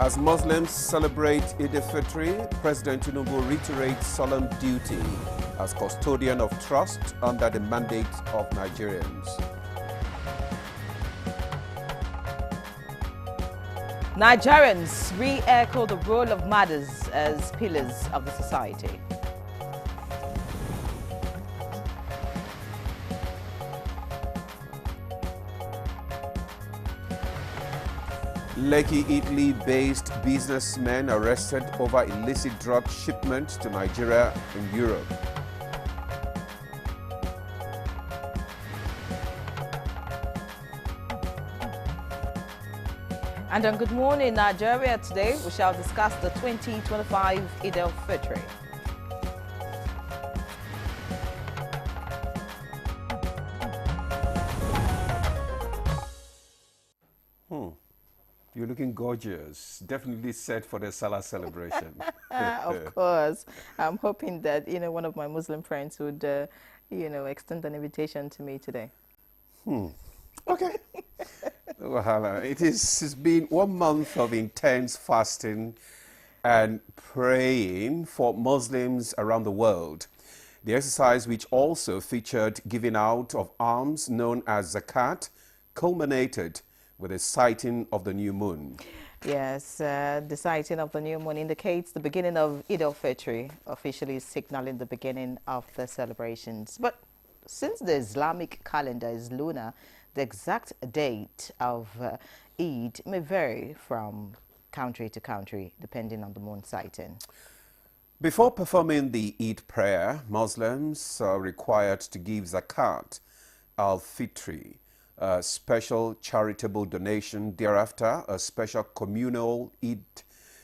As Muslims celebrate Eid al-Fitr, President Tinubu reiterates solemn duty as custodian of trust under the mandate of Nigerians. Nigerians re-echo the role of mothers as pillars of the society. Lekki, Italy-based businessmen arrested over illicit drug shipment to Nigeria and Europe. And on Good Morning Nigeria today, we shall discuss the 2025 Eid al-Fitr. You're looking gorgeous. Definitely set for the Salah celebration. Of course. I'm hoping that, one of my Muslim friends would, extend an invitation to me today. Okay. Well, it's been 1 month of intense fasting and praying for Muslims around the world. The exercise, which also featured giving out of alms known as zakat, culminated with the sighting of the new moon. Yes, the sighting of the new moon indicates the beginning of Eid al-Fitr, officially signaling the beginning of the celebrations. But since the Islamic calendar is lunar, the exact date of Eid may vary from country to country, depending on the moon sighting. Before performing the Eid prayer, Muslims are required to give zakat al-Fitri, a special charitable donation. Thereafter, a special communal Eid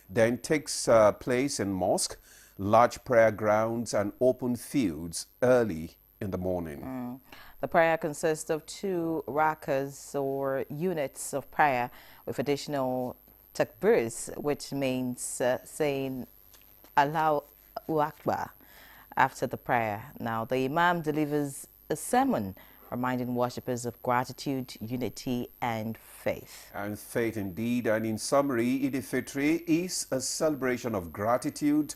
then takes place in mosque, large prayer grounds, and open fields early in the morning. The prayer consists of 2 rakas or units of prayer with additional takbirs, which means saying Allahu Akbar after the prayer. Now, the Imam delivers a sermon reminding worshippers of gratitude, unity, and faith. And faith indeed. And in summary, Eid al-Fitr is a celebration of gratitude,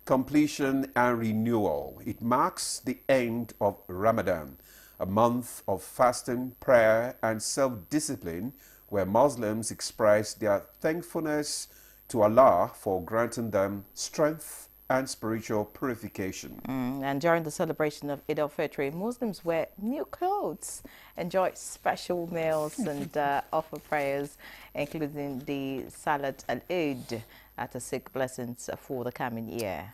completion, and renewal. It marks the end of Ramadan, a month of fasting, prayer, and self-discipline, where Muslims express their thankfulness to Allah for granting them strength and spiritual purification. And during the celebration of Eid al-Fitr, Muslims wear new clothes, enjoy special meals, and offer prayers, including the Salat al-Eid, to seek blessings for the coming year.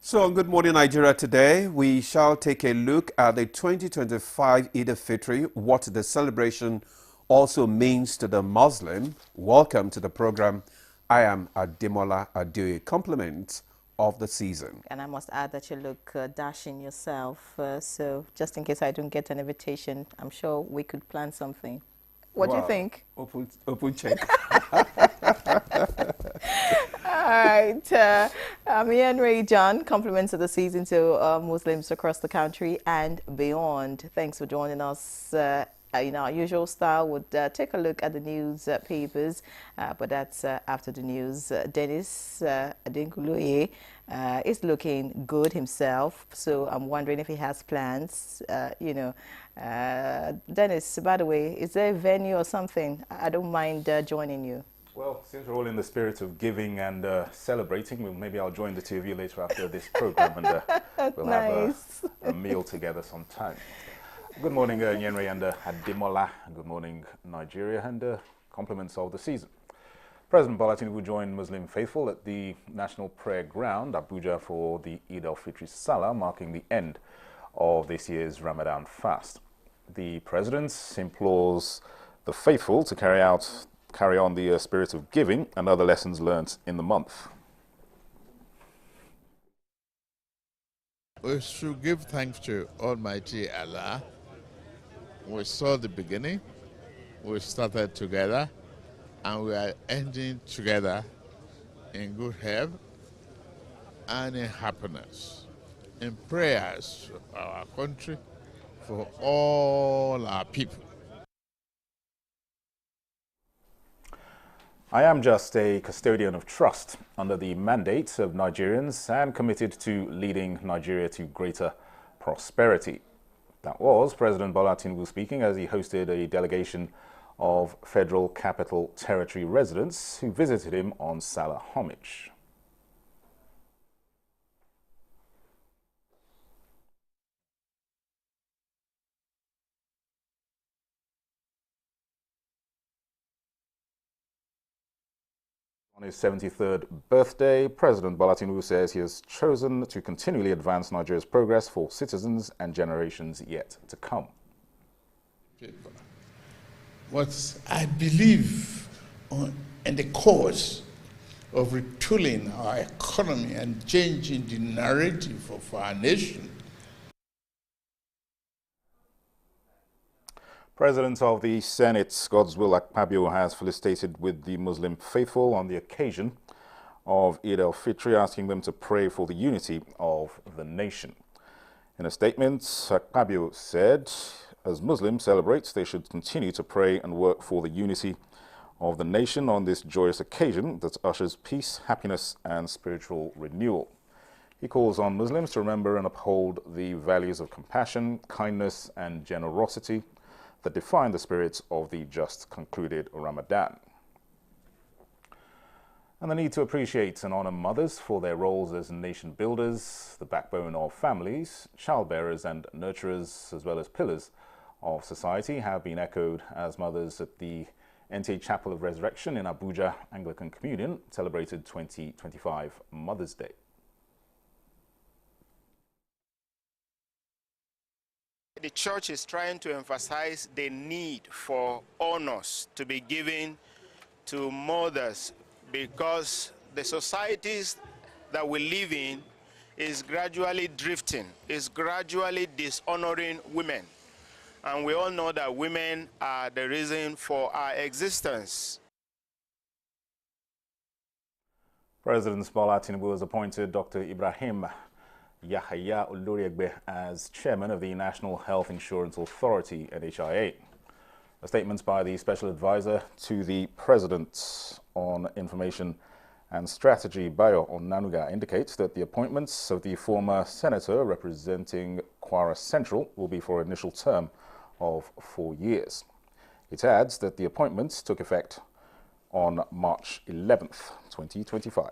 So on Good Morning Nigeria today, we shall take a look at the 2025 Eid al-Fitr, what the celebration also means to the Muslim. Welcome to the program. I am Ademola Adeoye. Compliment of the season. And I must add that you look dashing yourself. So just in case I don't get an invitation, I'm sure we could plan something. What do you think? Open check. All right. I'm Ian Ray John. Compliments of the season to Muslims across the country and beyond. Thanks for joining us. In our usual style, we'll take a look at the news papers, but that's after the news. Dennis Adenkuluye is looking good himself, so I'm wondering if he has plans. Dennis, by the way, is there a venue or something? I don't mind joining you. Well, since we're all in the spirit of giving and celebrating, maybe I'll join the 2 of you later after this program, and we'll Nice. have a meal together sometime. Good morning, Nyenre and Ademola. Good morning, Nigeria, and compliments of the season. President Bola Tinubu joined Muslim faithful at the National Prayer Ground, Abuja, for the Eid al-Fitr Salah, marking the end of this year's Ramadan fast. The President implores the faithful to carry on the spirit of giving and other lessons learnt in the month. We should give thanks to Almighty Allah. We saw the beginning, we started together, and we are ending together in good health and in happiness, in prayers for our country, for all our people. I am just a custodian of trust under the mandate of Nigerians and committed to leading Nigeria to greater prosperity. That was President Bola Tinubu speaking as he hosted a delegation of Federal Capital Territory residents who visited him on Salah homage. On his 73rd birthday, President Bola Tinubu says he has chosen to continually advance Nigeria's progress for citizens and generations yet to come. What I believe in the cause of retooling our economy and changing the narrative of our nation. President of the Senate, Godswill Akpabio, has felicitated with the Muslim faithful on the occasion of Eid al-Fitr, asking them to pray for the unity of the nation. In a statement, Akpabio said, as Muslims celebrate, they should continue to pray and work for the unity of the nation on this joyous occasion that ushers peace, happiness, and spiritual renewal. He calls on Muslims to remember and uphold the values of compassion, kindness, and generosity that define the spirit of the just concluded Ramadan. And the need to appreciate and honor mothers for their roles as nation builders, the backbone of families, childbearers and nurturers, as well as pillars of society, have been echoed as mothers at the NTA Chapel of Resurrection in Abuja Anglican Communion celebrated 2025 Mother's Day. The church is trying to emphasize the need for honors to be given to mothers because the societies that we live in is gradually drifting, is gradually dishonoring women. And we all know that women are the reason for our existence. President Bola Tinubu has appointed Dr. Ibrahim Yahaya Oloriegbe as chairman of the National Health Insurance Authority, NHIA. A statement by the special advisor to the president on information and strategy, Bayo Onanuga, indicates that the appointments of the former senator representing Kwara Central will be for an initial term of 4 years. It adds that the appointments took effect on March 11th, 2025.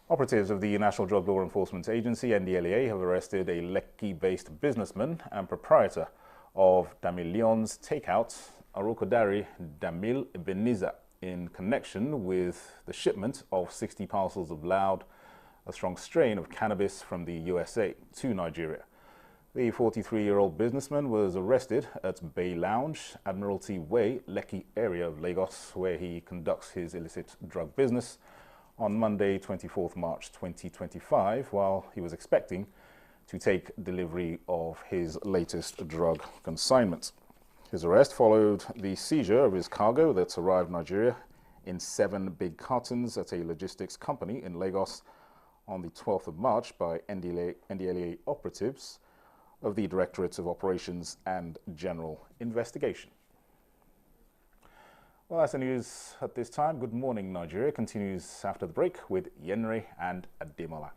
Operatives of the National Drug Law Enforcement Agency, NDLEA, have arrested a Lekki-based businessman and proprietor of Damil Leon's Takeout, Arokodari Damil Ebenezer, in connection with the shipment of 60 parcels of Loud, a strong strain of cannabis from the USA, to Nigeria. The 43-year-old businessman was arrested at Bay Lounge, Admiralty Way, Lekki area of Lagos, where he conducts his illicit drug business, on Monday, 24th March 2025, while he was expecting to take delivery of his latest drug consignment. His arrest followed the seizure of his cargo that arrived Nigeria in 7 big cartons at a logistics company in Lagos on the 12th of March by NDLEA operatives of the Directorate of Operations and General Investigation. Well, that's the news at this time. Good morning, Nigeria continues after the break with Yenre and Ademola.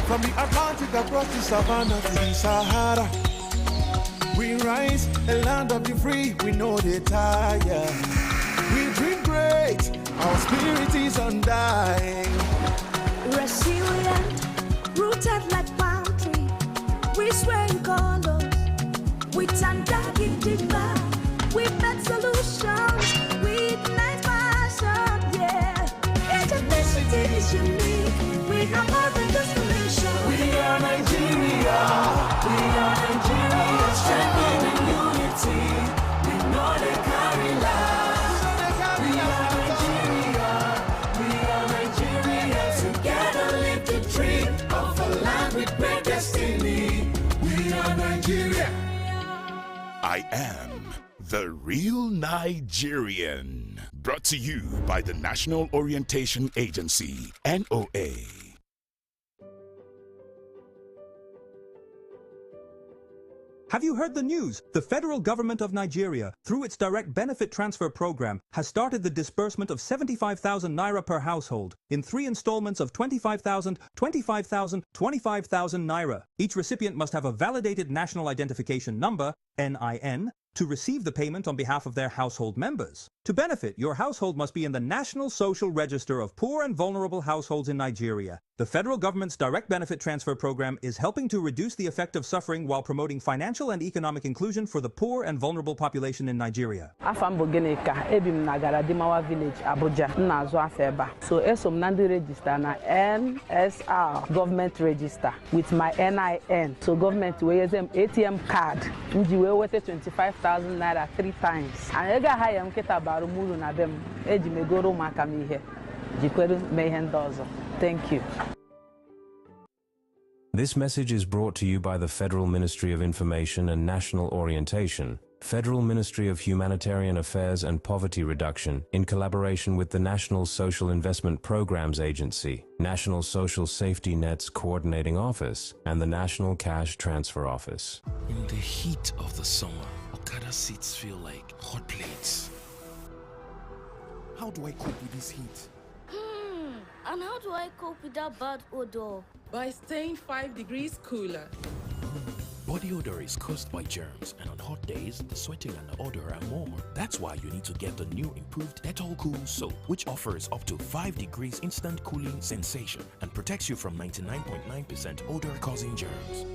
From the Atlantic across the savannah to the Sahara, we rise, a land of the free, we know they tire. We dream great, our spirit is undying. Resilient, rooted like palm tree. We swear in color, with undying demand. We make solutions, we ignite passion, yeah. Diversity is unique, we have more than just a nation. We are Nigeria, strengthening unity. We know they carry lives. We are Nigeria, together live the dream of a land with great destiny. We are Nigeria. I am the real Nigerian. Brought to you by the National Orientation Agency, NOA. Have you heard the news? The federal government of Nigeria, through its direct benefit transfer program, has started the disbursement of 75,000 naira per household in 3 installments of 25,000, 25,000, 25,000 naira. Each recipient must have a validated national identification number, NIN, to receive the payment on behalf of their household members. To benefit, your household must be in the National Social Register of Poor and Vulnerable Households in Nigeria. The federal government's direct benefit transfer program is helping to reduce the effect of suffering while promoting financial and economic inclusion for the poor and vulnerable population in Nigeria. Afam Bogeneka, Ebim Nagara Dimawa Village, Abuja, Nazo Afeba. So Esom Nandi register na NSR government register with my NIN. So government wears them ATM card. Nji we worth 25,000 naira 3 times. And ega hayam kita baru mulu na dem. Eji megoro makamihe. Jikweru mehendozo. Thank you. This message is brought to you by the Federal Ministry of Information and National Orientation, Federal Ministry of Humanitarian Affairs and Poverty Reduction, in collaboration with the National Social Investment Programs Agency, National Social Safety Net's Coordinating Office, and the National Cash Transfer Office. In the heat of the summer, Okada seats feel like hot plates. How do I cope with this heat? And how do I cope with that bad odor? By staying 5 degrees cooler. Body odor is caused by germs, and on hot days, the sweating and the odor are more. That's why you need to get the new improved Dettol Cool soap, which offers up to 5 degrees instant cooling sensation and protects you from 99.9% odor-causing germs.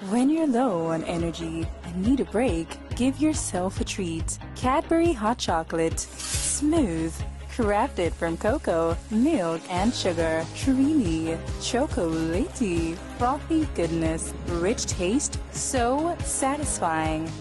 When you're low on energy and need a break, give yourself a treat. Cadbury Hot Chocolate. Smooth. Crafted from cocoa, milk, and sugar. Creamy. Chocolatey. Frothy goodness. Rich taste. So satisfying.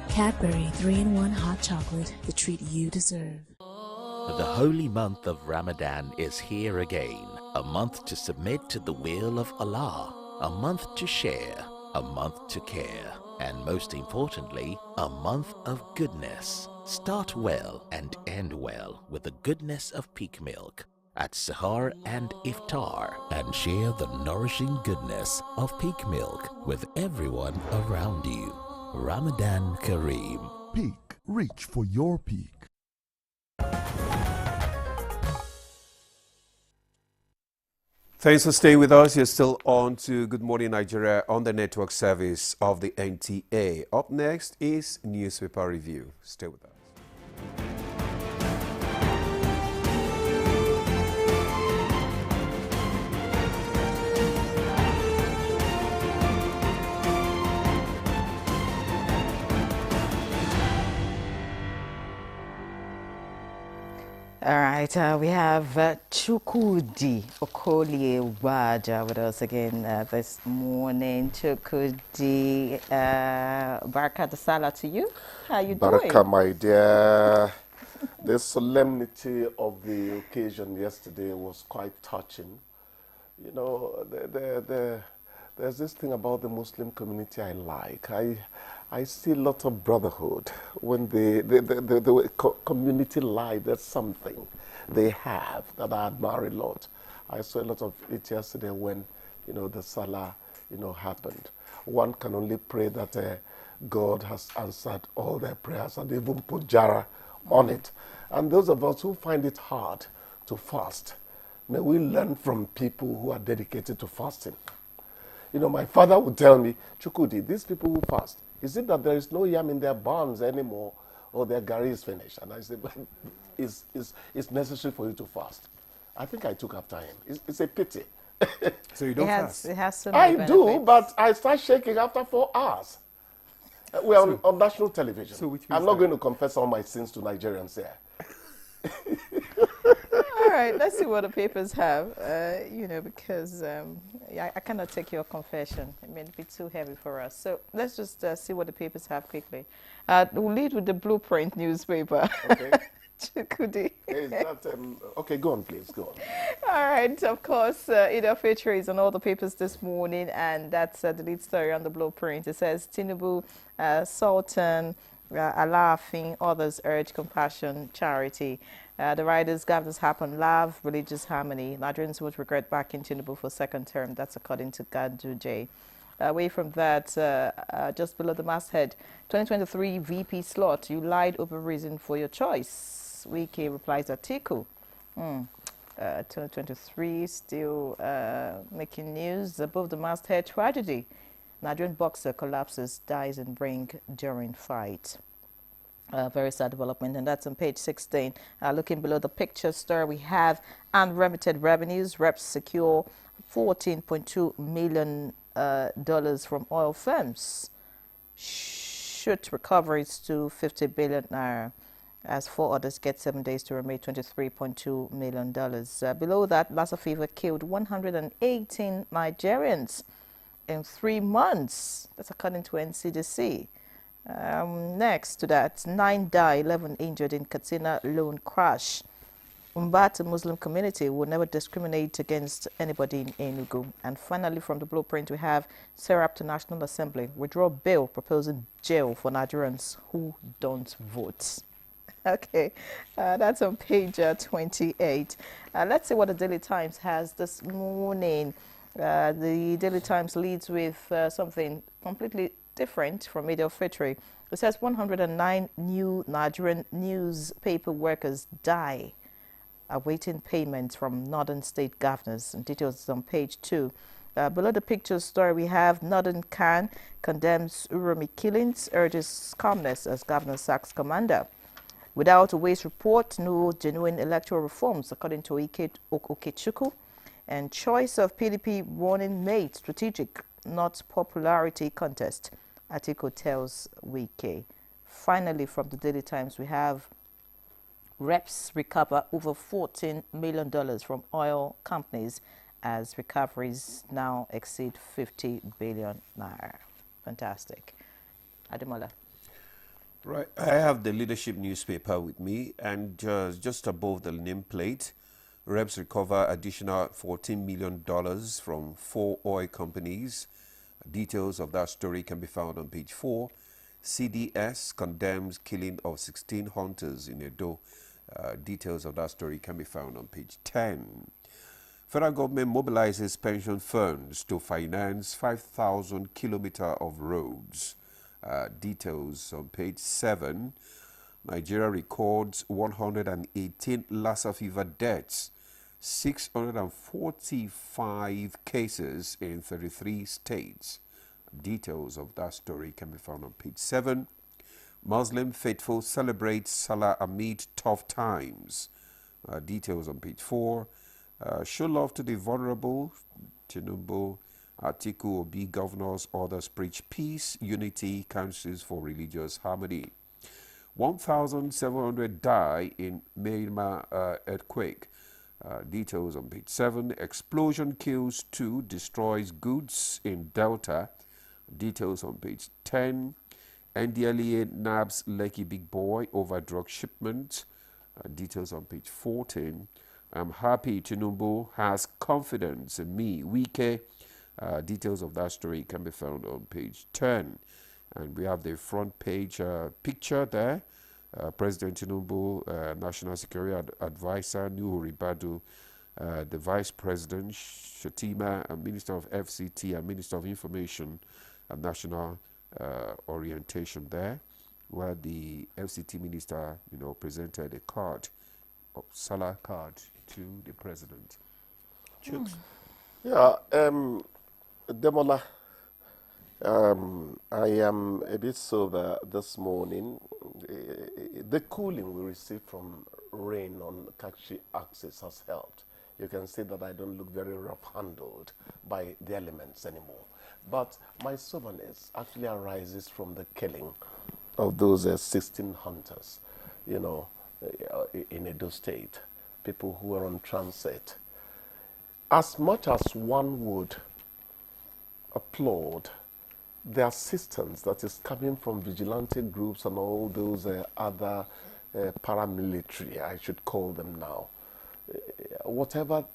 Cadbury 3-in-1 Hot Chocolate. The treat you deserve. The holy month of Ramadan is here again. A month to submit to the will of Allah, a month to share, a month to care, and most importantly, a month of goodness. Start well and end well with the goodness of peak milk at Sahar and Iftar, and share the nourishing goodness of peak milk with everyone around you. Ramadan Kareem. Peak. Reach for your peak. Thanks for staying with us. You're still on to Good Morning Nigeria on the network service of the NTA. Up next is Newspaper Review. Stay with us. All right, we have Chukwudi Okolie Waja with us again this morning. Chukwudi, Baraka Salah to you. How you doing? Baraka, my dear. The solemnity of the occasion yesterday was quite touching. You know, there's this thing about the Muslim community I like. I see a lot of brotherhood. When the community life, there's something they have that I admire a lot. I saw a lot of it yesterday when, you know, the Salah, you know, happened. One can only pray that God has answered all their prayers and even put Jara on it. And those of us who find it hard to fast, may we learn from people who are dedicated to fasting. You know, my father would tell me, Chukwudi, these people who fast, is it that there is no yam in their barns anymore or their gari is finished? And I said, but it's necessary for you to fast. I think I took after him. It's a pity. So you don't fast? It has some I benefits. do, but I start shaking after 4 hours. We're on national television. So which I'm not going to confess all my sins to Nigerians here. All right, let's see what the papers have, you know, because I cannot take your confession. It may be too heavy for us. So let's just see what the papers have quickly. We'll lead with the Blueprint newspaper. Okay. Chukudi. Is that, okay, go on, please, go on. All right, of course, Eid al-Fitr is on all the papers this morning, and that's the lead story on the blueprint. It says, Tinubu, Sultan, Alaafin, others urge compassion, charity. The riders, governors happen, love, religious harmony. Nigerians would regret backing Tinubu for second term. That's according to Ganduje. Away from that, just below the masthead, 2023 VP slot, you lied over reason for your choice. Wike replies Atiku. 2023 still making news. Above the masthead, tragedy. Nigerian boxer collapses, dies in ring during fight. Very sad development, and that's on page 16. Looking below the picture story, we have unremitted revenues. Reps secure $14.2 million from oil firms. Shoot recoveries to 50 billion naira, as 4 others get 7 days to remit $23.2 million. Below that, Lassa fever killed 118 Nigerians in 3 months. That's according to NCDC. Next to that, 9 die, 11 injured in Katsina lone crash. Umbata Muslim community will never discriminate against anybody in Enugu. And finally, from the blueprint, we have Serap National Assembly withdraw bill proposing jail for Nigerians who don't vote. Okay, that's on page 28. Let's see what the Daily Times has this morning. The Daily Times leads with something completely different from Eid al-Fitr. It says 109 new Nigerian newspaper workers die awaiting payments from northern state governors. And details on page 2. Below the picture story, we have Northern Khan condemns Uromi killings, urges calmness as governor sacks commander. Without a waste report, no genuine electoral reforms, according to Okechukwu. And choice of PDP running mate, strategic, not popularity contest, Atiku tells Wike. Finally, from the Daily Times, we have reps recover over $14 million from oil companies as recoveries now exceed 50 billion naira. Fantastic. Ademola. Right, I have the leadership newspaper with me, and just above the nameplate, reps recover additional $14 million from 4 oil companies. Details of that story can be found on page 4. CDS condemns killing of 16 hunters in Edo. Details of that story can be found on page 10. Federal government mobilizes pension funds to finance 5,000 kilometers of roads. Details on page 7. Nigeria records 118 Lassa fever deaths, 645 cases in 33 states. Details of that story can be found on page 7. Muslim faithful celebrate Salah amid tough times. Details on page 4. Show love to the vulnerable. Tinubu, Atiku, Obi, governors, others preach peace, unity, councils for religious harmony. 1,700 die in Myanmar earthquake. Details on page 7. Explosion kills 2, destroys goods in Delta. Details on page 10. NDLEA nabs Lekki Big Boy over drug shipment. Details on page 14. I'm happy Tinubu has confidence in me. Wike. Details of that story can be found on page 10. And we have the front page picture there. President Tinubu, National Security Advisor Nuhu Ribadu, the Vice President Shatima, Minister of FCT and Minister of Information and National Orientation there, where the FCT Minister, presented a card, a Salah card, to the President. Yeah, Demola, I am a bit sober this morning. The cooling we received from rain on Kakshi axis has helped. You can see that I don't look very rough-handled by the elements anymore. But my soberness actually arises from the killing of those 16 hunters, in Edo State, people who were on transit. As much as one would applaud the assistance that is coming from vigilante groups and all those other paramilitary, I should call them now, whatever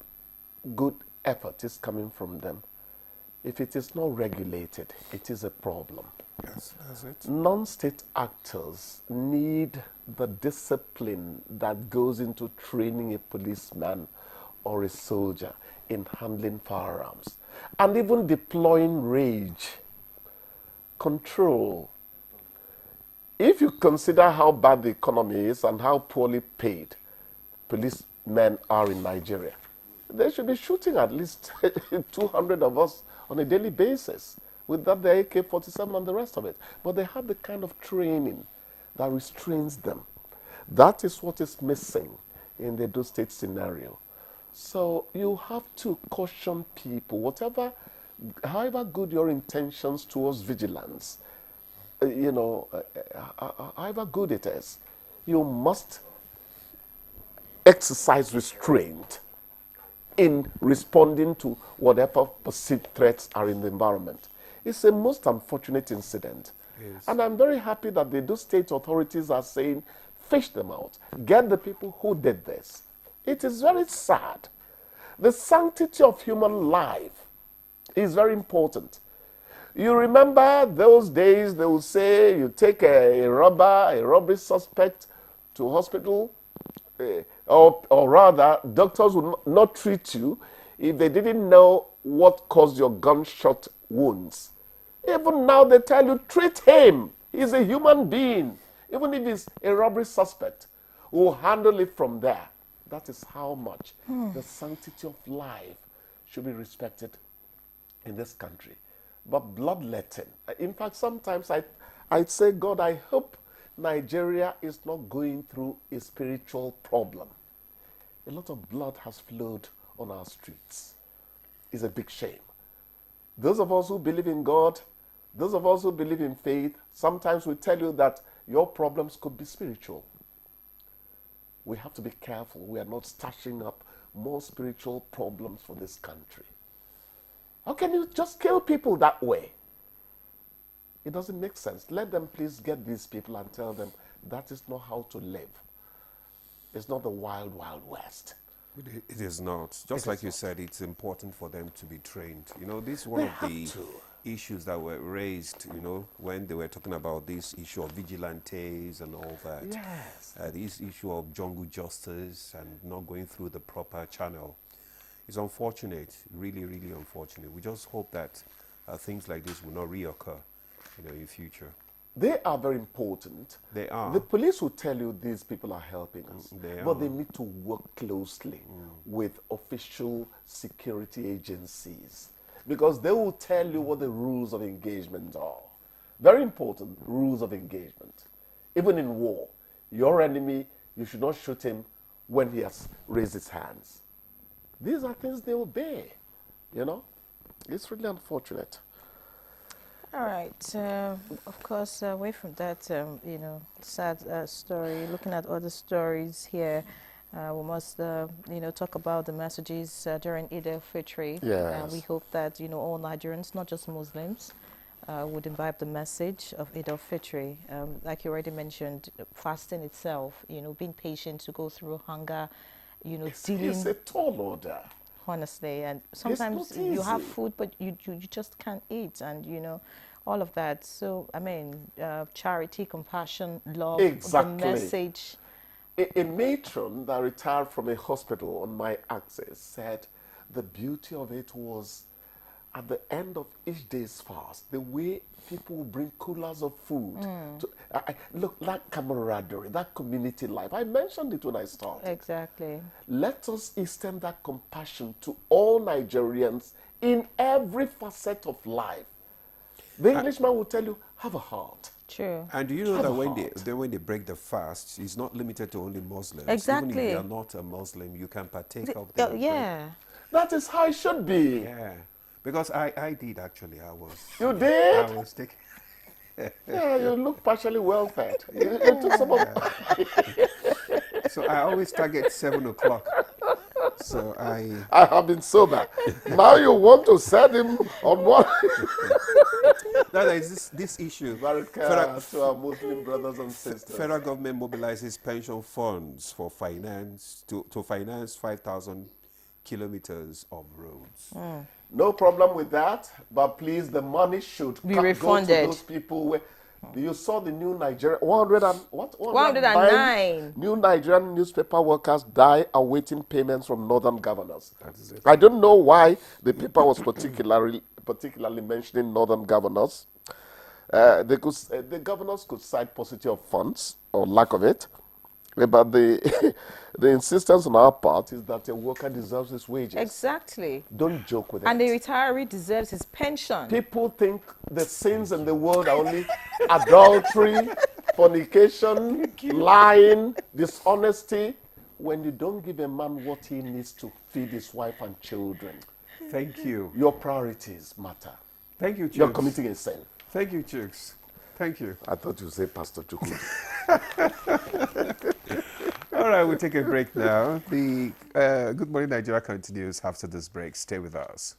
good effort is coming from them, if it is not regulated, it is a problem. Yes, that's it. Non-state actors need the discipline that goes into training a policeman or a soldier in handling firearms and even deploying rage, control. If you consider how bad the economy is and how poorly paid policemen are in Nigeria, they should be shooting at least 200 of us on a daily basis. With that, the AK-47 and the rest of it. But they have the kind of training that restrains them. That is what is missing in the Edo State scenario. So you have to caution people, however good your intentions towards vigilance, however good it is, you must exercise restraint in responding to whatever perceived threats are in the environment. It's a most unfortunate incident. Yes. And I'm very happy that the Edo State authorities are saying, fish them out, get the people who did this. It is very sad. The sanctity of human life is very important. You remember those days they would say you take a robbery suspect to hospital, or rather, doctors would not treat you if they didn't know what caused your gunshot wounds. Even now they tell you, treat him. He's a human being. Even if he's a robbery suspect, we'll handle it from there. That is how much the sanctity of life should be respected in this country. But bloodletting, in fact, sometimes I'd say, God, I hope Nigeria is not going through a spiritual problem. A lot of blood has flowed on our streets. It's a big shame. Those of us who believe in God, those of us who believe in faith, sometimes we tell you that your problems could be spiritual. We have to be careful. We are not stashing up more spiritual problems for this country. How can you just kill people that way? It doesn't make sense. Let them please get these people and tell them that is not how to live. It's not the wild, wild west. It is not. Just like you said, it's important for them to be trained. You know, this is one of the issues that were raised, you know, when they were talking about this issue of vigilantes and all that. Yes. This issue of jungle justice and not going through the proper channel. It's unfortunate, really, really unfortunate. We just hope that things like this will not reoccur, you know, in future. They are very important. They are. The police will tell you these people are helping us. But they need to work closely with official security agencies, because they will tell you what the rules of engagement are. Very important rules of engagement. Even in war, your enemy, you should not shoot him when he has raised his hands. These are things they obey, you know. It's really unfortunate. All right. Of course, away from that, you know, sad story, looking at other stories here, we must, you know, talk about the messages during Eid al-Fitr. Yes. We hope that, you know, all Nigerians, not just Muslims, would imbibe the message of Eid al-Fitr. Like you already mentioned, fasting itself, you know, being patient to go through hunger, you know, dealing... It's a tall order. Honestly, and sometimes you have food, but you just can't eat, and you know, all of that. So I mean, charity, compassion, love, the message. A matron that retired from a hospital on my access said the beauty of it was at the end of each day's fast, the way people will bring coolers of food. Look, that camaraderie, that community life. I mentioned it when I started. Exactly. Let us extend that compassion to all Nigerians in every facet of life. The Englishman will tell you, have a heart. True. And do you know that when they break the fast, it's not limited to only Muslims. Exactly. Even if you are not a Muslim, you can partake of the yeah. That is how it should be. Yeah. Because I did actually. You did? I was taking... Yeah, you look partially well fed. You took some of So I always target 7 o'clock. So I have been sober. Now you want to set him on one. Now there is this issue. To our Muslim brothers and sisters. Federal government mobilizes pension funds for finance to finance 5,000 kilometers of roads. No problem with that, but please, the money should be go refunded to those people. Where you saw the new Nigeria 109 new Nigerian newspaper workers die awaiting payments from northern governors. That is it. I don't know why the paper was particularly mentioning northern governors. The governors could cite paucity of funds or lack of it, but the insistence on our part is that a worker deserves his wages. Exactly. Don't joke with it. And the retiree deserves his pension. People think the sins in the world are only adultery, fornication, lying, dishonesty. When you don't give a man what he needs to feed his wife and children. Thank you. Your priorities matter. Thank you, Chooks. You're committing a sin. Thank you, Chooks. Thank you. I thought you would say Pastor Chukwu. All right, we'll take a break now. The Good Morning Nigeria continues after this break. Stay with us.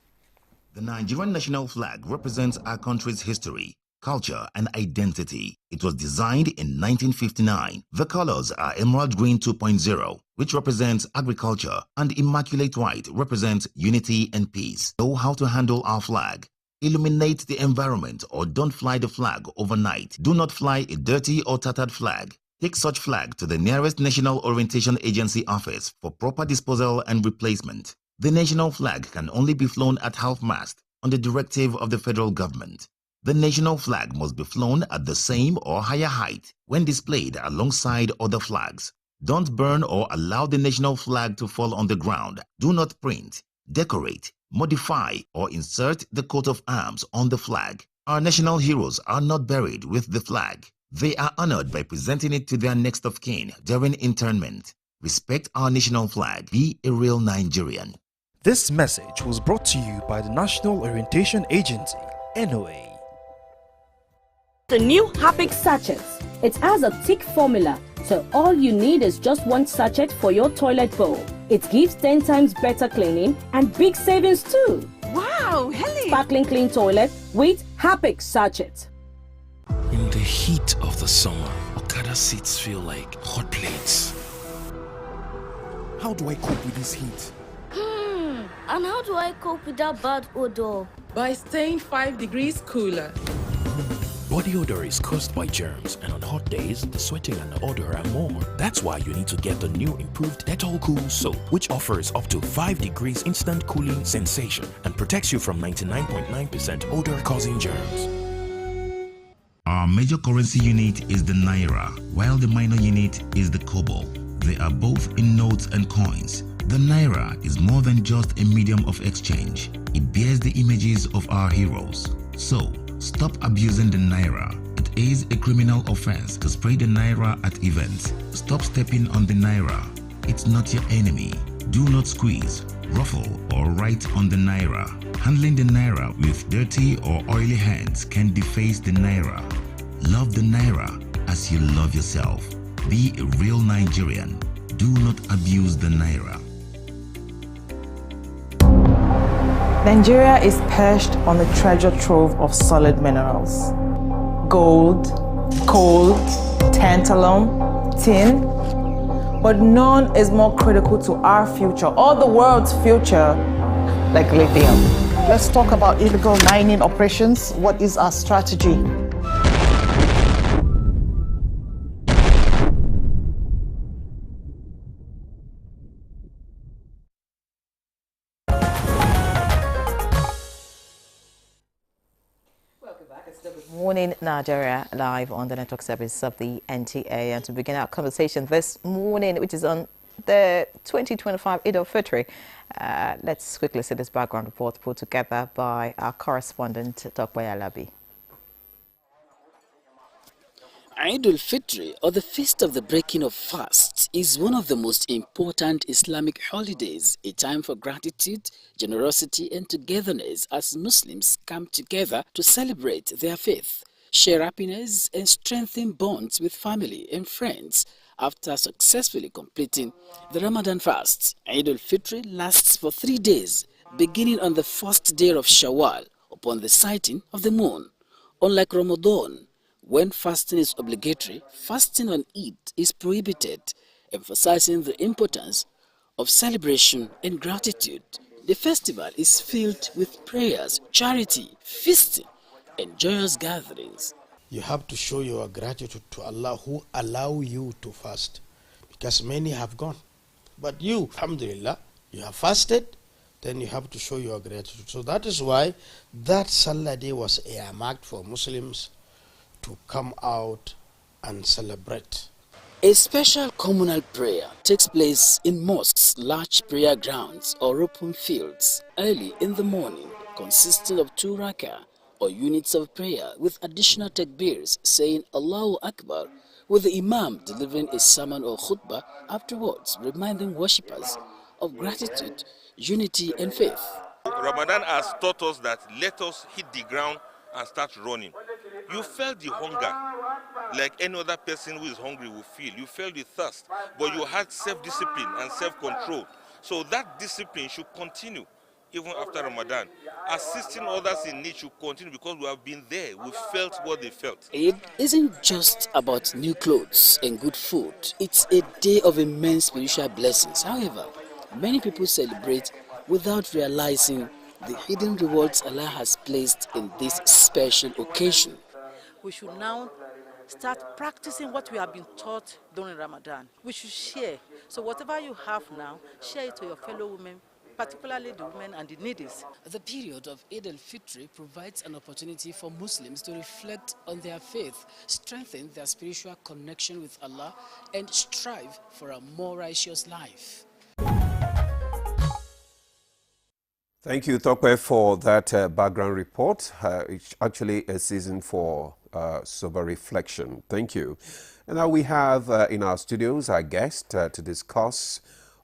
The Nigerian national flag represents our country's history, culture, and identity. It was designed in 1959. The colors are Emerald Green 2.0, which represents agriculture, and Immaculate White represents unity and peace. Know how to handle our flag. Illuminate the environment or don't fly the flag overnight. Do not fly a dirty or tattered flag. Take such flag to the nearest National Orientation Agency office for proper disposal and replacement. The national flag can only be flown at half-mast on the directive of the federal government. The national flag must be flown at the same or higher height when displayed alongside other flags. Don't burn or allow the national flag to fall on the ground. Do not print, decorate, modify, or insert the coat of arms on the flag. Our national heroes are not buried with the flag. They are honored by presenting it to their next of kin during interment. Respect our national flag. Be a real Nigerian. This message was brought to you by the National Orientation Agency, NOA. The new Happic sachets. It has a thick formula, so all you need is just one sachet for your toilet bowl. It gives 10 times better cleaning and big savings too. Wow, Helen! Sparkling clean toilet with Happic sachet. In the heat of the summer, Okada seats feel like hot plates. How do I cope with this heat? And how do I cope with that bad odor? By staying 5 degrees cooler. Body odor is caused by germs, and on hot days, the sweating and the odor are more. That's why you need to get the new improved Dettol Cool soap, which offers up to 5 degrees instant cooling sensation and protects you from 99.9% odor-causing germs. Our major currency unit is the Naira, while the minor unit is the Kobo. They are both in notes and coins. The Naira is more than just a medium of exchange. It bears the images of our heroes. So, stop abusing the Naira. It is a criminal offense to spray the Naira at events. Stop stepping on the Naira. It's not your enemy. Do not squeeze, ruffle, or write on the Naira. Handling the Naira with dirty or oily hands can deface the Naira. Love the Naira as you love yourself. Be a real Nigerian. Do not abuse the Naira. Nigeria is perched on a treasure trove of solid minerals. Gold, coal, tantalum, tin, but none is more critical to our future or the world's future like lithium. Let's talk about illegal mining operations. What is our strategy? Morning Nigeria, live on the network service of the NTA, and to begin our conversation this morning, which is on the 2025 Eid al-Fitr, let's quickly see this background report put together by our correspondent Tokwe Alabi. Eid al-Fitr, or the Feast of the Breaking of Fasts, is one of the most important Islamic holidays, a time for gratitude, generosity and togetherness as Muslims come together to celebrate their faith, share happiness and strengthen bonds with family and friends after successfully completing the Ramadan fast. Eid al-Fitr lasts for 3 days, beginning on the first day of Shawwal upon the sighting of the moon. Unlike Ramadan, when fasting is obligatory, fasting on Eid is prohibited, emphasizing the importance of celebration and gratitude. The festival is filled with prayers, charity, feasting, and joyous gatherings. You have to show your gratitude to Allah who allow you to fast, because many have gone. But you, alhamdulillah, you have fasted, then you have to show your gratitude. So that is why that Salah day was earmarked for Muslims to come out and celebrate. A special communal prayer takes place in mosques, large prayer grounds, or open fields early in the morning, consisting of 2 rakah or units of prayer with additional takbirs saying Allahu Akbar, with the Imam delivering a sermon or khutbah afterwards, reminding worshippers of gratitude, unity, and faith. Ramadan has taught us that let us hit the ground and start running. You felt the hunger like any other person who is hungry will feel. You felt the thirst, but you had self-discipline and self-control. So that discipline should continue even after Ramadan. Assisting others in need should continue because we have been there. We felt what they felt. It isn't just about new clothes and good food. It's a day of immense spiritual blessings. However, many people celebrate without realizing the hidden rewards Allah has placed in this special occasion. We should now start practicing what we have been taught during Ramadan. We should share. So whatever you have now, share it to your fellow women, particularly the women and the needy. The period of Eid al-Fitr provides an opportunity for Muslims to reflect on their faith, strengthen their spiritual connection with Allah, and strive for a more righteous life. Thank you, Tokwe, for that background report. It's actually a season for sober reflection. Thank you. And now we have in our studios our guest to discuss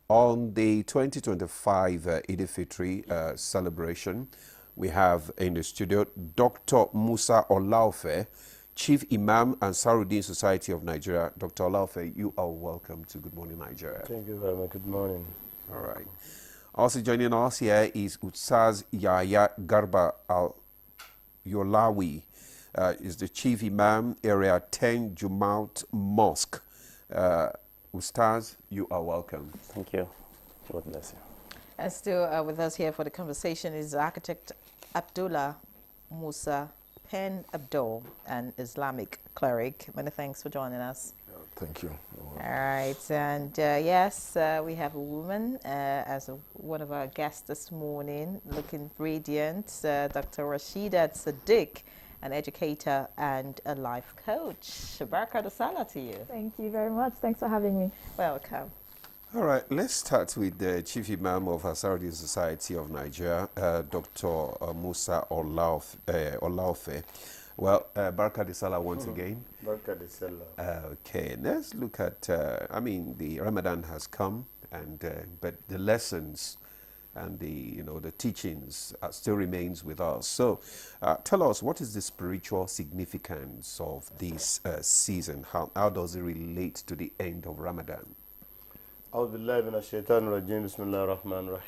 on the 2025 Eid al-Fitr celebration. We have in the studio Dr. Musa Olaofe, Chief Imam Ansarudeen Society of Nigeria. Dr. Olaofe, you are welcome to Good Morning Nigeria. Thank you very much. Good morning. All right. Also joining us here is Ustaz Yahya Garba Al-Yolawi, is the Chief Imam, Area 10 Jumaat Mosque. Ustaz, you are welcome. Thank you. God bless you. And still with us here for the conversation is architect Abdullah Musa Pen Abdul, an Islamic cleric. Many thanks for joining us. Thank you. All right, and yes, we have a woman as one of our guests this morning, looking radiant, Dr. Rashida Sadiq, an educator and a life coach. Baraka da Salah to you. Thank you very much. Thanks for having me. Welcome. All right, let's start with the Chief Imam of Ansarudeen Society of Nigeria, Dr. Musa Olaofe. Well, Baraka da Salah once again. Baraka da Salah. Okay, let's look at, the Ramadan has come, and but the lessons and the teachings still remains with us. So tell us, what is the spiritual significance of this season? How does it relate to the end of Ramadan? A'udhu billahi minash shaitanir rajim. Bismillahir rahmanir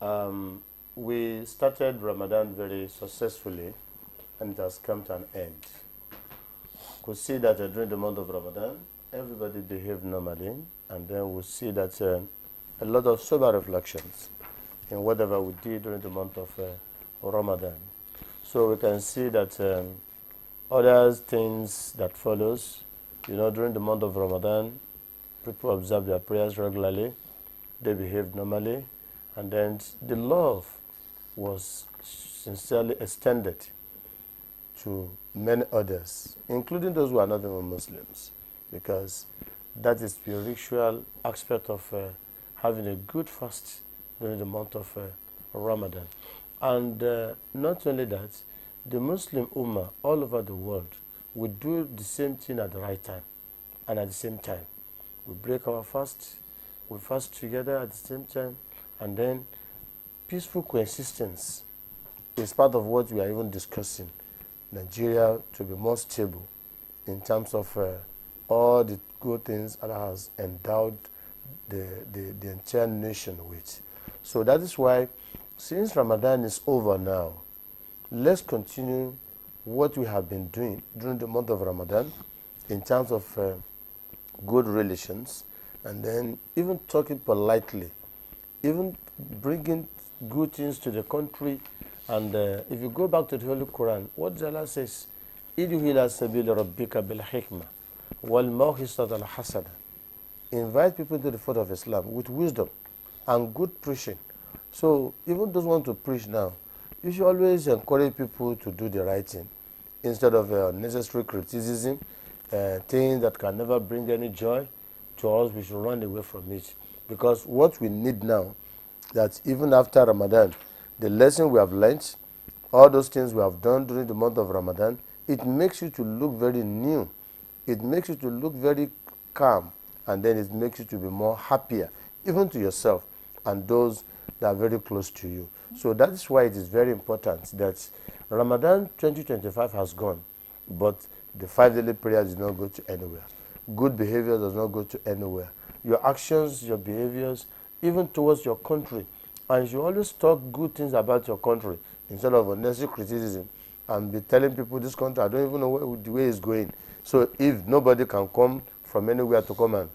rahim. We started Ramadan very successfully, and it has come to an end. Could see that during the month of Ramadan, everybody behaved normally, and then we see that a lot of sober reflections in whatever we did during the month of Ramadan. So we can see that other things that follows, during the month of Ramadan, people observe their prayers regularly, they behaved normally, and then the love was sincerely extended to many others, including those who are not even Muslims, because that is the spiritual aspect of having a good fast during the month of Ramadan. And not only that, the Muslim Ummah all over the world will do the same thing at the right time and at the same time. We break our fast, we fast together at the same time, and then peaceful coexistence is part of what we are even discussing. Nigeria to be more stable in terms of all the good things Allah has endowed the entire nation with. So that is why, since Ramadan is over now, let's continue what we have been doing during the month of Ramadan in terms of good relations, and then even talking politely, even bringing good things to the country. And if you go back to the Holy Quran, what Allah says, Idu ila sabili rabbika bil hikmah wal mawhisat al hasana. Invite people to the fold of Islam with wisdom and good preaching. So even those who want to preach now, you should always encourage people to do the right thing instead of unnecessary criticism, things that can never bring any joy to us. We should run away from it, because what we need now, that even after Ramadan, the lesson we have learned, all those things we have done during the month of Ramadan, it makes you to look very new. It makes you to look very calm, and then it makes you to be more happier, even to yourself and those that are very close to you. So that is why it is very important that Ramadan 2025 has gone, but the 5 daily prayers does not go to anywhere. Good behavior does not go to anywhere. Your actions, your behaviors, even towards your country. And you always talk good things about your country instead of unnecessary criticism and be telling people this country, I don't even know where the way it's going. So if nobody can come from anywhere to come and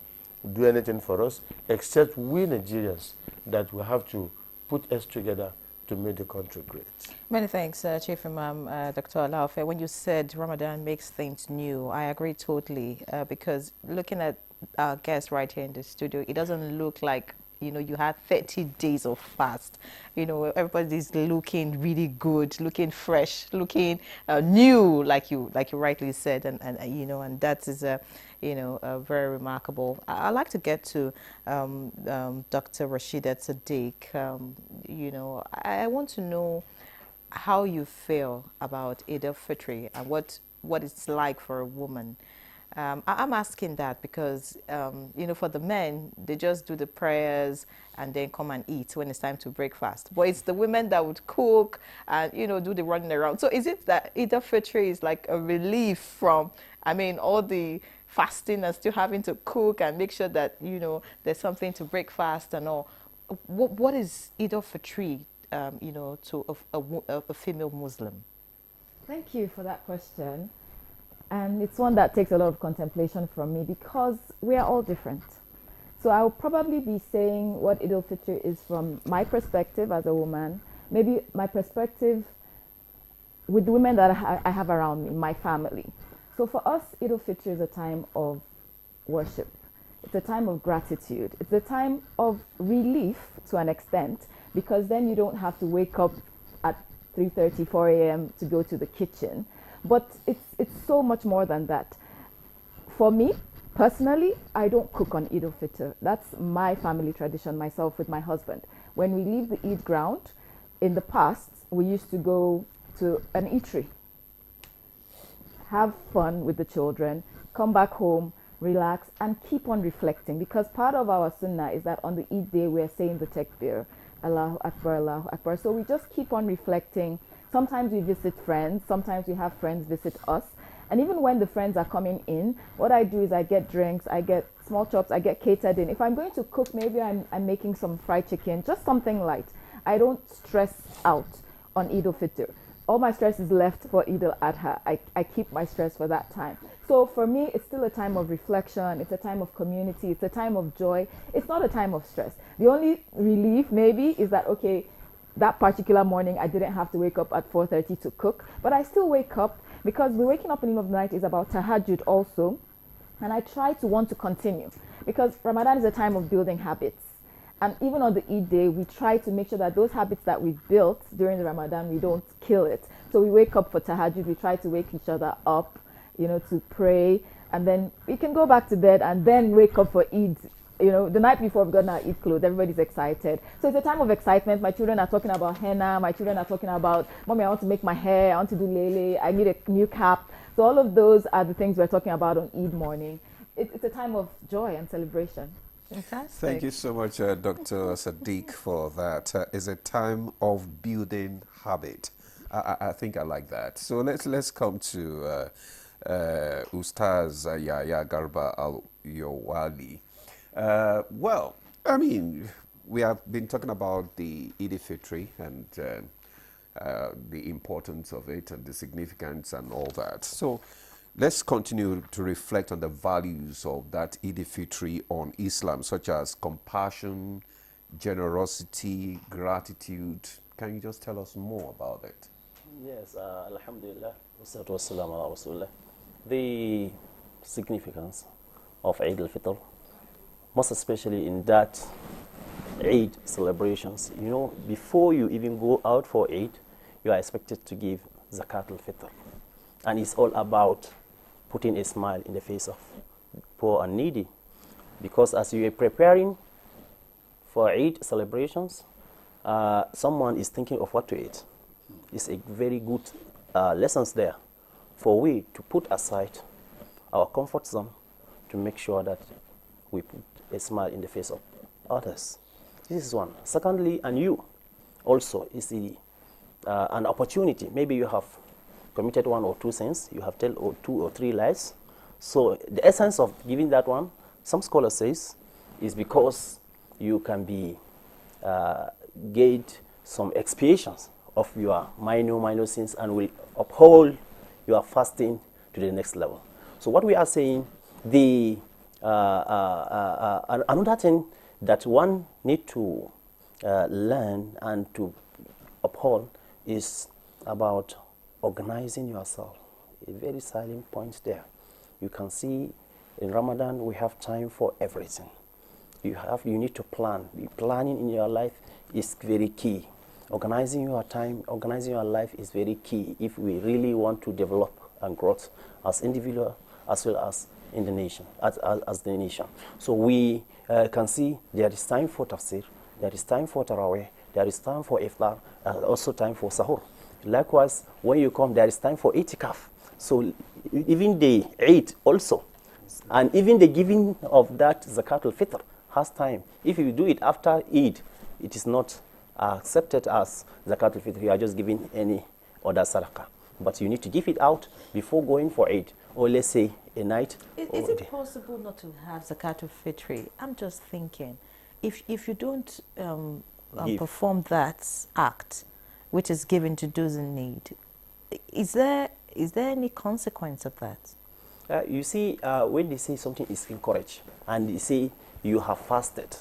do anything for us, except we Nigerians, that we have to put us together to make the country great. Many thanks, Chief Imam Dr. Alaufe. When you said Ramadan makes things new, I agree totally, because looking at our guest right here in the studio, it doesn't look like, you know, you had 30 days of fast. You know, everybody's looking really good, looking fresh, looking new, like you rightly said, and you know, and that is very remarkable. I'd like to get to Dr. Rashida Sadiq. You know, I want to know how you feel about Eid al-Fitr and what it's like for a woman. I'm asking that because, you know, for the men, they just do the prayers and then come and eat when it's time to break fast. But it's the women that would cook and, you know, do the running around. So is it that Eid al-Fitr is like a relief from, I mean, all the fasting and still having to cook and make sure that, you know, there's something to break fast and all? What is Eid al-Fitr, you know, to a female Muslim? Thank you for that question. And it's one that takes a lot of contemplation from me because we are all different. So I'll probably be saying what Eid al-Fitr is from my perspective as a woman, maybe my perspective with the women that I have around me, my family. So for us, Eid al-Fitr is a time of worship. It's a time of gratitude. It's a time of relief to an extent, because then you don't have to wake up at 3:30, 4 a.m. to go to the kitchen. But it's so much more than that. For me, personally, I don't cook on Eid al-Fitr. That's my family tradition, myself with my husband. When we leave the Eid ground, in the past, we used to go to an eatery, have fun with the children, come back home, relax, and keep on reflecting. Because part of our sunnah is that on the Eid day, we're saying the takbir, Allahu Akbar, Allahu Akbar. So we just keep on reflecting. Sometimes we visit friends, sometimes we have friends visit us. And even when the friends are coming in, what I do is I get drinks, I get small chops, I get catered in. If I'm going to cook, maybe I'm making some fried chicken, just something light. I don't stress out on Eid al-Fitr. All my stress is left for Eid al-Adha. I keep my stress for that time. So for me, it's still a time of reflection. It's a time of community. It's a time of joy. It's not a time of stress. The only relief maybe is that, okay, that particular morning, I didn't have to wake up at 4:30 to cook, but I still wake up because the waking up in the middle of the night is about tahajjud also. And I try to want to continue because Ramadan is a time of building habits. And even on the Eid day, we try to make sure that those habits that we've built during the Ramadan, we don't kill it. So we wake up for tahajjud, we try to wake each other up, you know, to pray. And then we can go back to bed and then wake up for Eid. You know, the night before we've gotten our Eid clothes, everybody's excited. So it's a time of excitement. My children are talking about henna. My children are talking about, Mommy, I want to make my hair. I want to do lele. I need a new cap. So all of those are the things we're talking about on Eid morning. It's a time of joy and celebration. Fantastic. Thank you so much, Dr. Sadiq, for that. It's a time of building habit. I think I like that. So let's come to Ustaz Yahya Garba Al-Yawali. Well, I mean, we have been talking about the Eid al-Fitr and the importance of it and the significance and all that. So let's continue to reflect on the values of that Eid al-Fitr on Islam, such as compassion, generosity, gratitude. Can you just tell us more about it? Yes, alhamdulillah, wassalatu wassalamu ala rasulillah. The significance of Eid al-Fitr, most especially in that Eid celebrations, you know, before you even go out for Eid, you are expected to give Zakat al-Fitr. And it's all about putting a smile in the face of poor and needy. Because as you are preparing for Eid celebrations, someone is thinking of what to eat. It's a very good lessons there for we to put aside our comfort zone to make sure that we put a smile in the face of others. This is one. Secondly, and you also is the, an opportunity. Maybe you have committed 1 or 2 sins, you have told 2 or 3 lies. So the essence of giving that one, some scholars says, is because you can be get some expiations of your minor sins and will uphold your fasting to the next level. So what we are saying, the another thing that one need to learn and to uphold is about organizing yourself. A very silent point there. You can see in Ramadan we have time for everything. You need to plan. Planning in your life is very key. Organizing your time, organizing your life is very key if we really want to develop and grow as individual as well as in the nation, as the nation. So we can see there is time for tafsir, there is time for tarawih, there is time for iftar, also time for sahur. Likewise, when you come, there is time for itikaf. So even the Eid also, and even the giving of that Zakat al-Fitr has time. If you do it after Eid, it is not accepted as Zakat al-Fitr. You are just giving any other sadaqah. But you need to give it out before going for Eid, or let's say a night. Is it possible not to have Zakat al-Fitr? I'm just thinking, if you don't perform that act, which is given to those in need, is there any consequence of that? You see, when they say something is encouraged, and they say you have fasted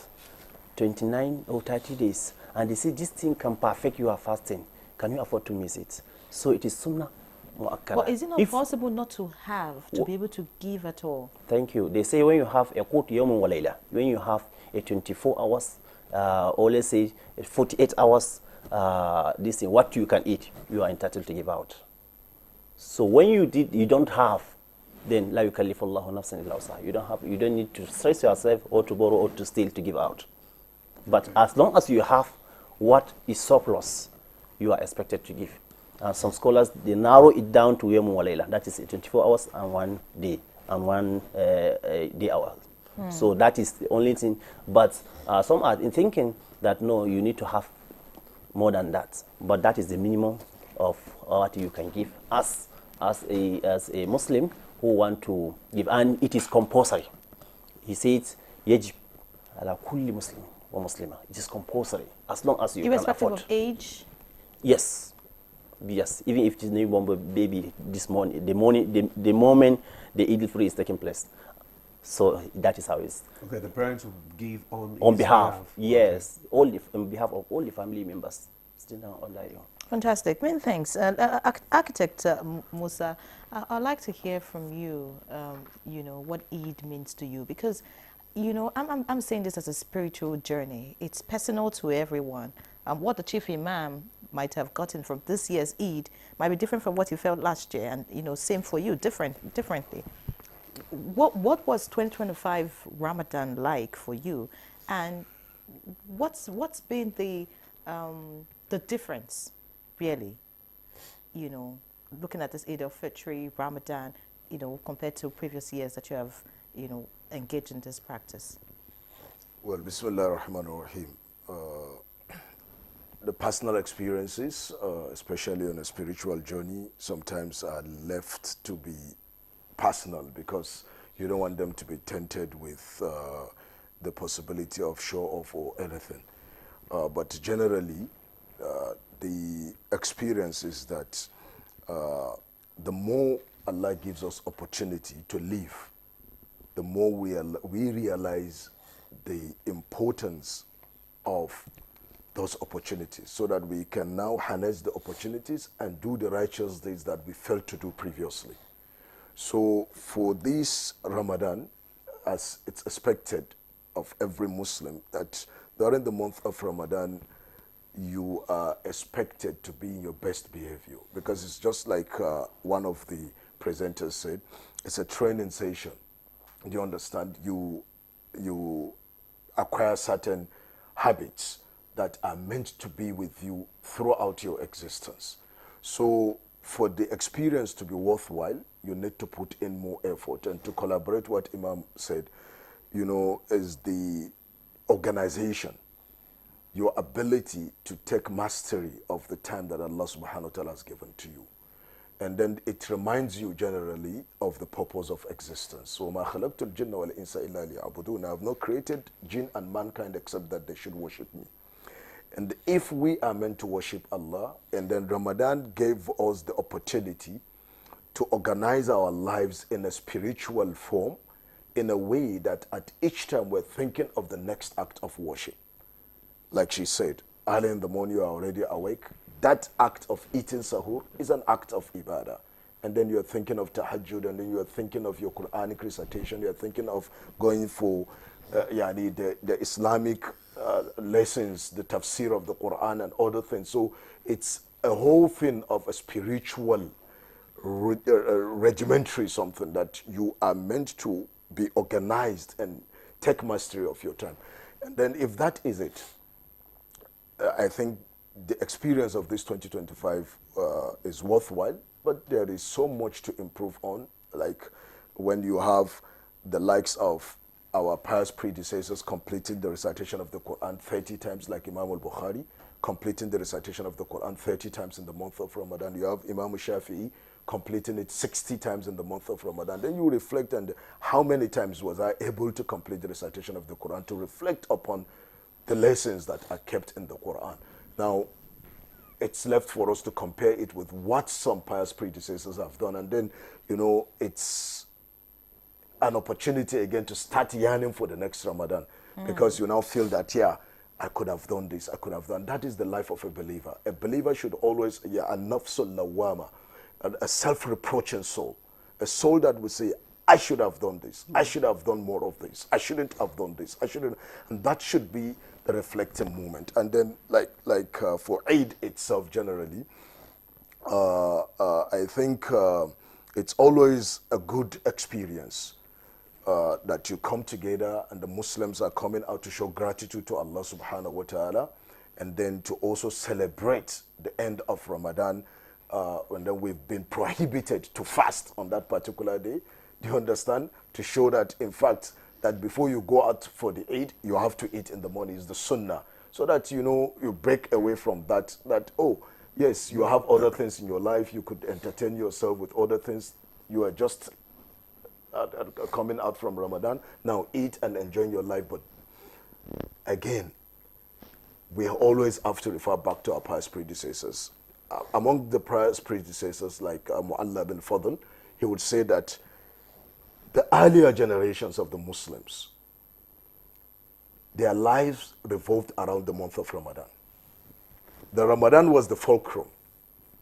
29 or 30 days, and they say this thing can perfect your fasting, can you afford to miss it? So it is sunnah mu'akkada. But is it not possible not to have, to be able to give at all? Thank you. They say when you have a qut yawmun wa layla, when you have a 24 hours, or let's say 48 hours, this thing, what you can eat, you are entitled to give out. So when you don't have, then la yukallifullahu nafsan illa wus'aha. You don't need to stress yourself or to borrow or to steal to give out. But as long as you have what is surplus, you are expected to give. And some scholars, they narrow it down to yawmun wa layla. That is 24 hours and 1 day and 1 day hour. So that is the only thing. But some are in thinking that no, you need to have more than that. But that is the minimum of what you can give as a Muslim who want to give, and it is compulsory. He says, "Yajib ala kulli Muslim wa Muslima." It is compulsory as long as you can afford. Irrespective of age. Yes, yes. Even if it is newborn baby, the moment the Eid al-Fitr is taking place. So that is how it is. Okay, the parents will give on behalf. Yes, okay. On behalf of all the family members. Still now under you. Fantastic. Many thanks. Architect Musa, I'd like to hear from you, you know, what Eid means to you. Because, you know, I'm saying this as a spiritual journey. It's personal to everyone. What the Chief Imam might have gotten from this year's Eid might be different from what he felt last year. And, you know, same for you, differently. What was 2025 Ramadan like for you? And what's been the difference, really, you know, looking at this Eid al-Fitr, Ramadan, you know, compared to previous years that you have, you know, engaged in this practice? Well, Bismillah ar-Rahman ar-Rahim. The personal experiences, especially on a spiritual journey, sometimes are left to be personal because you don't want them to be tainted with the possibility of show-off or anything. But generally, the experience is that the more Allah gives us opportunity to live, the more we realize the importance of those opportunities, so that we can now harness the opportunities and do the righteous deeds that we failed to do previously. So for this Ramadan, as it's expected of every Muslim, that during the month of Ramadan, you are expected to be in your best behavior, because it's just like one of the presenters said, it's a training session. Do you understand? You acquire certain habits that are meant to be with you throughout your existence. So for the experience to be worthwhile, you need to put in more effort. And to collaborate, what Imam said, you know, is the organization, your ability to take mastery of the time that Allah subhanahu wa ta'ala has given to you. And then it reminds you generally of the purpose of existence. So, مَا خَلَقْتُ الْجِنَّ وَالْإِنسَ إِلَّا لِيَعْبُدُونَ, I have not created jinn and mankind except that they should worship me. And if we are meant to worship Allah, and then Ramadan gave us the opportunity to organize our lives in a spiritual form, in a way that at each time we're thinking of the next act of worship. Like she said, early in the morning you are already awake. That act of eating sahur is an act of ibadah. And then you're thinking of tahajjud, and then you're thinking of your Quranic recitation, you're thinking of going for the Islamic lessons, the tafsir of the Quran and other things. So it's a whole thing of a spiritual regimentary, something that you are meant to be organized and take mastery of your time. And then if that is it, I think the experience of this 2025 is worthwhile, but there is so much to improve on. Like when you have the likes of our pious predecessors completing the recitation of the Quran 30 times, like Imam al-Bukhari, completing the recitation of the Quran 30 times in the month of Ramadan. You have Imam Shafi'i completing it 60 times in the month of Ramadan. Then you reflect on how many times was I able to complete the recitation of the Quran, to reflect upon the lessons that are kept in the Quran. Now, it's left for us to compare it with what some pious predecessors have done. And then, you know, it's an opportunity again to start yearning for the next Ramadan, because you now feel that, yeah, I could have done this, I could have done. That is the life of a believer. A believer should always, a nafsul lawama, a self-reproaching soul, a soul that will say, I should have done this, I should have done more of this, I shouldn't have done this, I shouldn't. And that should be the reflecting moment. And then like for Eid itself generally, I think it's always a good experience that you come together and the Muslims are coming out to show gratitude to Allah subhanahu wa ta'ala, and then to also celebrate the end of Ramadan, and then we've been prohibited to fast on that particular day. Do you understand? To show that, in fact, that before you go out for the Eid, you have to eat in the morning, is the sunnah. So that, you know, you break away from that, oh, yes, you have other things in your life, you could entertain yourself with other things, you are just coming out from Ramadan, now eat and enjoy your life. But again, we always have to refer back to our pious predecessors. Among the pious predecessors, like Mu'alla bin Fadl, he would say that the earlier generations of the Muslims, their lives revolved around the month of Ramadan. The Ramadan was the fulcrum,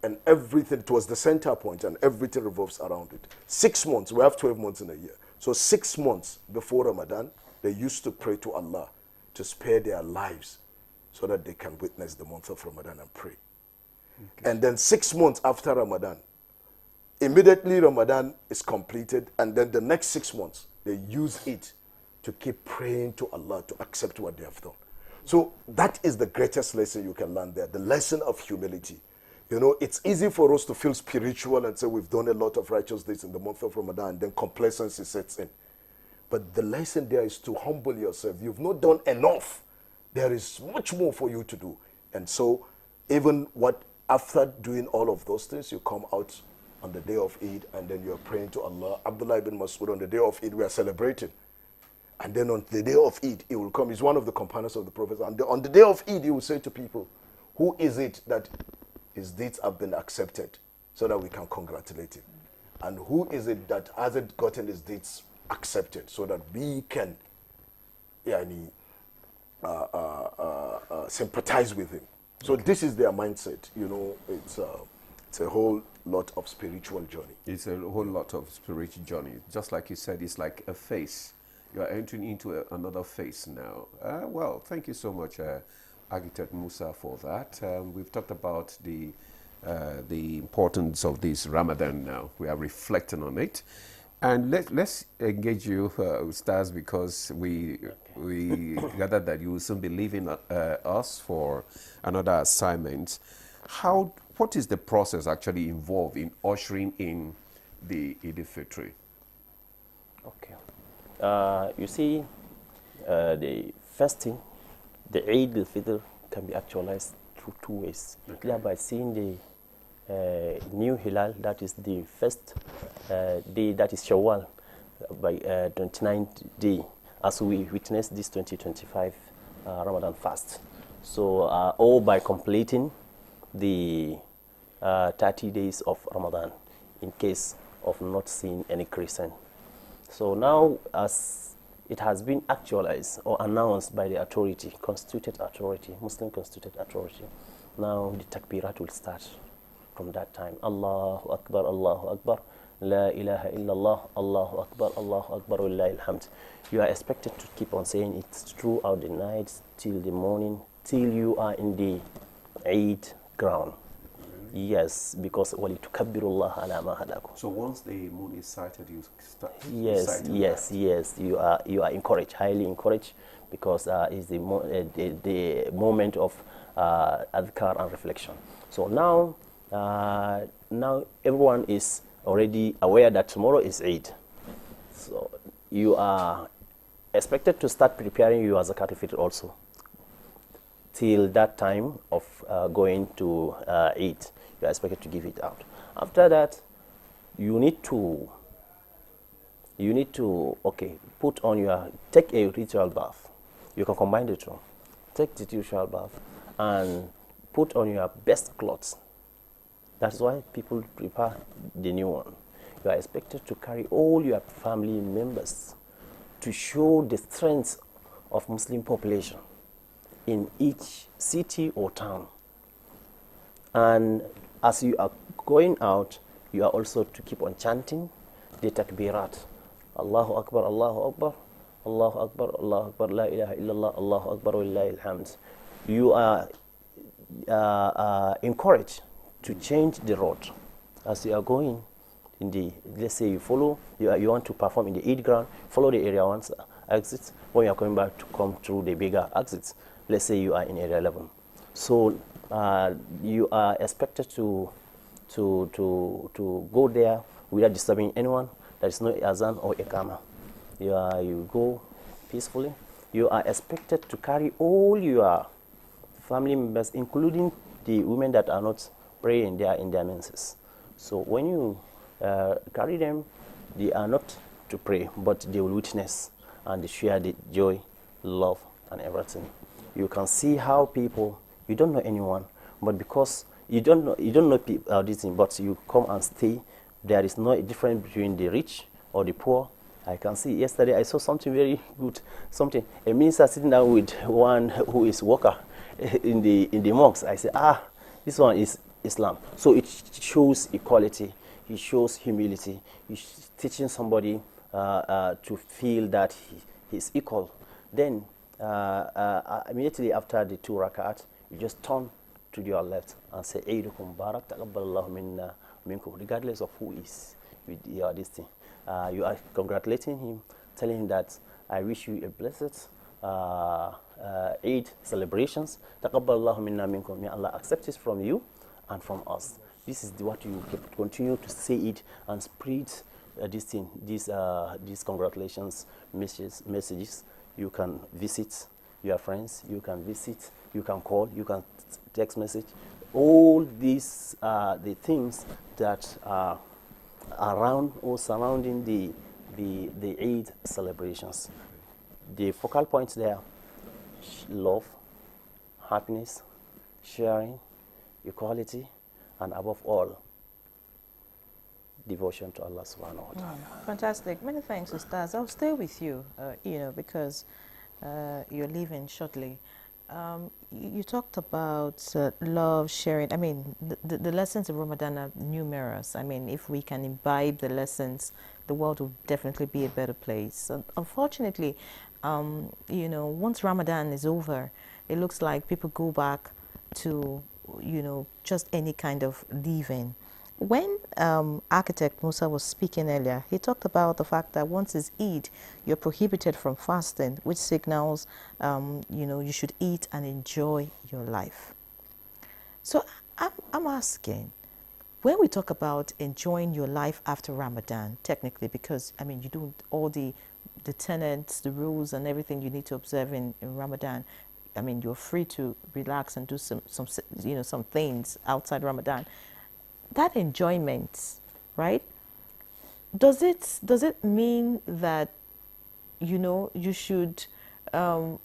and everything, it was the center point, and everything revolves around it. 6 months, we have 12 months in a year. So 6 months before Ramadan, they used to pray to Allah to spare their lives so that they can witness the month of Ramadan and pray. Okay. And then 6 months after Ramadan, immediately Ramadan is completed, and then the next 6 months, they use it to keep praying to Allah to accept what they have done. So that is the greatest lesson you can learn there, the lesson of humility. You know, it's easy for us to feel spiritual and say we've done a lot of righteous deeds in the month of Ramadan, and then complacency sets in. But the lesson there is to humble yourself. You've not done enough. There is much more for you to do. And so even after doing all of those things, you come out on the day of Eid, and then you are praying to Allah. Abdullah ibn Mas'ud, on the day of Eid, we are celebrating. And then on the day of Eid, he will come. He's one of the companions of the Prophet. And on the day of Eid, he will say to people, who is it that his deeds have been accepted so that we can congratulate him? And who is it that hasn't gotten his deeds accepted so that we can sympathize with him? So this is their mindset. You know, it's a whole lot of spiritual journey. It's a whole lot of spiritual journey. Just like you said, it's like a phase. You are entering into another phase now. Well, thank you so much, Architect Musa, for that. We've talked about the importance of this Ramadan now. We are reflecting on it. And let's engage you, Ustaz, because we gathered that you will soon be leaving us for another assignment. What is the process actually involved in ushering in the Eid al-Fitr? Okay. You see, the first thing, the Eid al-Fitr can be actualized through two ways. Okay. Either by seeing the new Hilal, that is the first day, that is Shawwal, by 29th day, as we witness this 2025 Ramadan fast. So, or by completing the 30 days of Ramadan, in case of not seeing any crescent. So now, as it has been actualized or announced by the authority, constituted authority, Muslim constituted authority, now the takbirat will start from that time. Allahu Akbar, Allahu Akbar, La ilaha illallah, Allahu Akbar, Allahu Akbar, Wallahi alhamd. You are expected to keep on saying it throughout the night till the morning, till you are in the Eid ground. Yes, because وَلِتُكَبِّرُ اللَّهَ عَلَى مَا هَدَاكُمْ. So once the moon is sighted, you start. Yes. You are encouraged, highly encouraged, because it's the moment of adhkar and reflection. So now everyone is already aware that tomorrow is Eid. So you are expected to start preparing your zakat al-fitr also till that time of going to Eid. You are expected to give it out. After that, you need to take a ritual bath. You can combine the two. Take the ritual bath and put on your best clothes. That's why people prepare the new one. You are expected to carry all your family members to show the strength of Muslim population in each city or town. And as you are going out, you are also to keep on chanting the takbirat. Allahu Akbar, Allahu Akbar, Allahu Akbar, Allahu Akbar, La ilaha illallah, Allahu Akbar, Wallahi alhamd. You are encouraged to change the road as you are going in the, let's say you want to perform in the Eid ground, follow the area 1 exit. When you are coming back to come through the bigger exits, let's say you are in area 11. So you are expected to go there without disturbing anyone. There is no azan or ikama. You go peacefully. You are expected to carry all your family members, including the women that are not praying, they are in their menses. So when you carry them, they are not to pray, but they will witness and share the joy, love, and everything. You can see how people, you don't know anyone, but because you don't know people, this thing, but you come and stay. There is no difference between the rich or the poor. I can see yesterday I saw something very good. A minister sitting down with one who is worker in the mosque. I said, this one is Islam. So it shows equality. It shows humility. It's teaching somebody to feel that he is equal. Then immediately after the 2 rakat, you just turn to your left and say, Eidukum barak taqabbalallahu minna minkum, regardless of who is with your this thing. You are congratulating him, telling him that I wish you a blessed Eid celebrations. Taqabbalallahu minna minkum. May Allah accept it from you and from us. This is what you continue to say it and spread this thing, these congratulations messages. You can visit your friends, you can visit, you can call, you can text message. All these are the things that are around or surrounding the Eid celebrations. The focal points there: love, happiness, sharing, equality, and above all, devotion to Allah subhanahu wa ta'ala. Fantastic. Many thanks, Ustaz. I'll stay with you, because you're leaving shortly. You talked about love, sharing. I mean, the lessons of Ramadan are numerous. I mean, if we can imbibe the lessons, the world will definitely be a better place. Unfortunately, once Ramadan is over, it looks like people go back to, just any kind of living. When architect Musa was speaking earlier, he talked about the fact that once it's Eid, you're prohibited from fasting, which signals, you should eat and enjoy your life. So I'm asking, when we talk about enjoying your life after Ramadan, technically, because, I mean, you do all the tenets, the rules and everything you need to observe in Ramadan. I mean, you're free to relax and do some things outside Ramadan. That enjoyment, right? Does it mean that, you should? I'm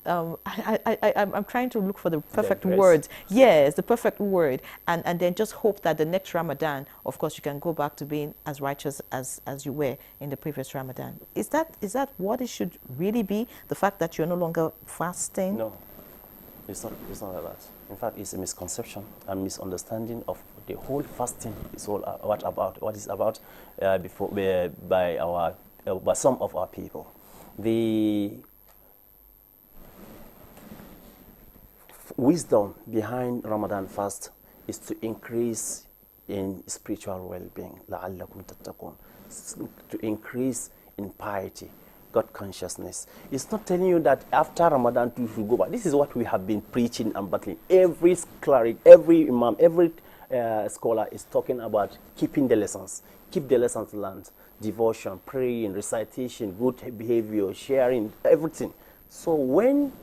trying to look for the perfect word. Yes, the perfect word, and then just hope that the next Ramadan, of course, you can go back to being as righteous as you were in the previous Ramadan. Is that what it should really be? The fact that you're no longer fasting? No, it's not like that. In fact, it's a misconception and misunderstanding of the whole fasting is all what is about by some of our people. The wisdom behind Ramadan fast is to increase in spiritual well-being, لَعَلَّكُمْ تَتَّقُونَ, to increase in piety, God consciousness. It's not telling you that after Ramadan you should go back. This is what we have been preaching and battling. Every cleric, every imam, every scholar is talking about keeping the lessons. Keep the lessons learned. Devotion, praying, recitation, good behavior, sharing, everything. So when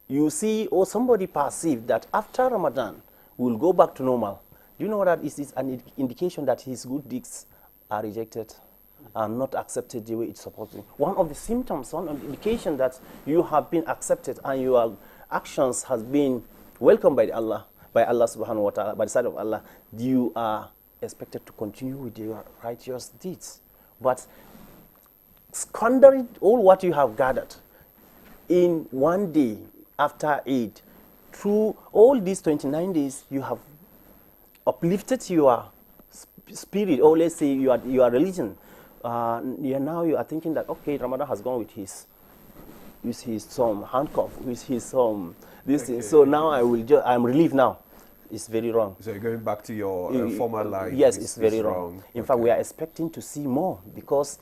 you see or somebody perceive that after Ramadan we will go back to normal, do you know that is an indication that his good deeds are rejected and not accepted the way it's supposed to be. One of the symptoms, one of the indication that you have been accepted and your actions has been welcomed by Allah subhanahu wa ta'ala, by the side of Allah, you are expected to continue with your righteous deeds. But squandering all what you have gathered in one day after Eid, through all these 29 days, you have uplifted your spirit, or let's say your religion. Now you are thinking that, okay, Ramadan has gone with his handcuff, with his this thing. So now I'm relieved now. It's very wrong. So you're going back to your former life. Yes, it's very wrong. In fact, we are expecting to see more because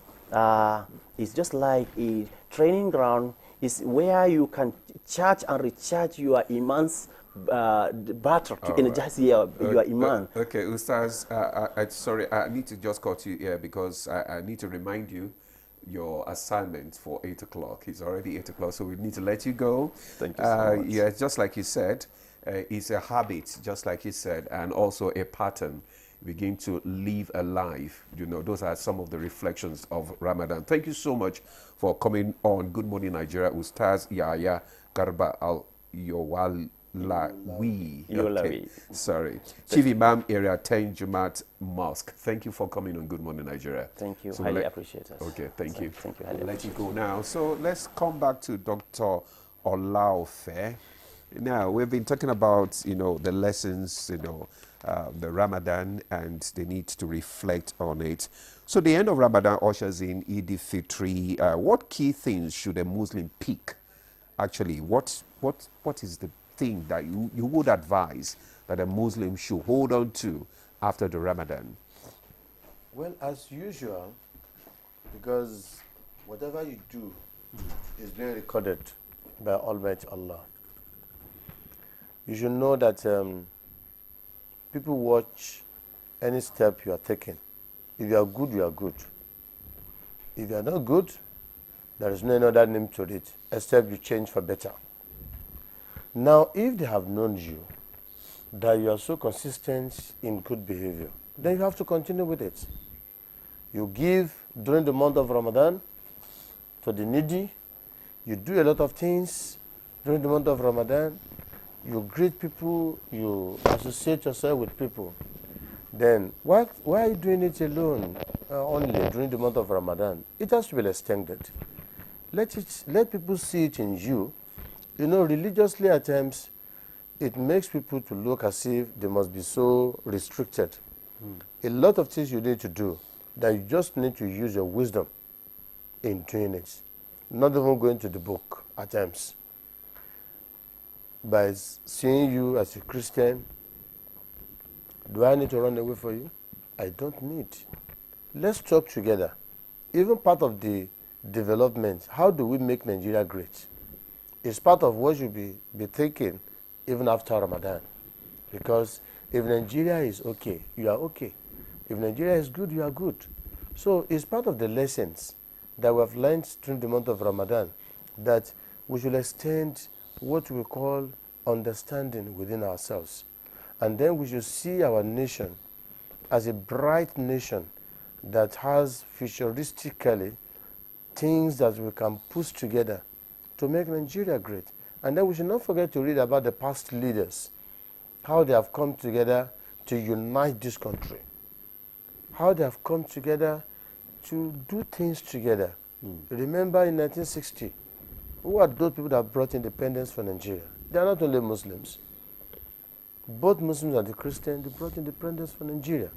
it's just like a training ground. It's where you can charge and recharge your iman's battery to energize your iman. Okay, Ustaz, sorry, I need to just cut you here because I need to remind you your assignment for 8 o'clock. It's already 8 o'clock, so we need to let you go. Thank you so much. Yeah, just like you said, it's a habit, just like you said, and also a pattern. Begin to live a life. Those are some of the reflections of Ramadan. Thank you so much for coming on Good Morning Nigeria, Ustaz Yahya Garba Al-Yowalawi. Sorry. Chief Imam Area 10 Jumat Mosque. Thank you for coming on Good Morning Nigeria. Thank you. So highly appreciate it. Okay, thank you. Thank you. I'll let you go now. So let's come back to Dr. Olaofe. Now, we've been talking about, the lessons, the Ramadan, and the need to reflect on it. So the end of Ramadan ushers in Eid al-Fitr. What key things should a Muslim pick? Actually, what is the thing that you would advise that a Muslim should hold on to after the Ramadan? Well, as usual, because whatever you do is being recorded by Almighty Allah. You should know that people watch any step you are taking. If you are good, you are good. If you are not good, there is no other name to it, except you change for better. Now, if they have known you, that you are so consistent in good behavior, then you have to continue with it. You give during the month of Ramadan to the needy. You do a lot of things during the month of Ramadan. you greet people, you associate yourself with people, then why are you doing it alone only during the month of Ramadan? It has to be extended. Let people see it in you. You know, religiously at times, it makes people to look as if they must be so restricted. A lot of things you need to do, that you just need to use your wisdom in doing it. Not even going to the book at times. By seeing you as a Christian, do I need to run away for you? I don't need. Let's talk together. Even part of the development, how do we make Nigeria great? It's part of what should be thinking even after Ramadan. Because if Nigeria is okay, you are okay. If Nigeria is good, you are good. So it's part of the lessons that we have learned during the month of Ramadan, that we should extend what we call understanding within ourselves. And then we should see our nation as a bright nation that has futuristically things that we can put together to make Nigeria great. And then we should not forget to read about the past leaders, how they have come together to unite this country, how they have come together to do things together. Remember in 1960, who are those people that brought independence for Nigeria? They are not only Muslims. Both Muslims and the Christians, they brought independence for Nigeria.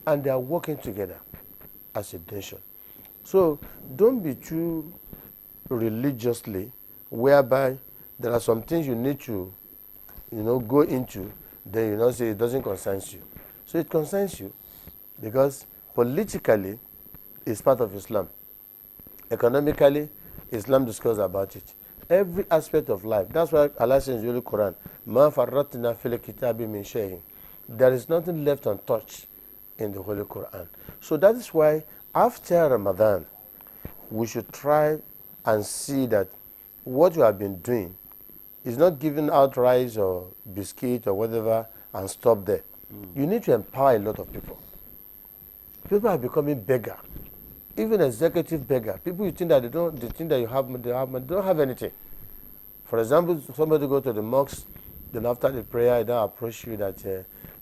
And they are working together as a nation. So don't be too religiously, whereby there are some things you need to, go into, then you say it doesn't concern you. So it concerns you because politically, it's part of Islam. Economically, Islam discusses about it. Every aspect of life. That's why Allah says in the Holy Quran, "Ma farratna fil kitabi min shay'in." There is nothing left untouched in the Holy Quran. So that is why after Ramadan, we should try and see that what you have been doing is not giving out rice or biscuit or whatever and stop there. You need to empower a lot of people. People are becoming beggar, even executive beggar. People you think that they think that you have, they don't have anything. For example, somebody go to the mosque, then after the prayer, they approach you that,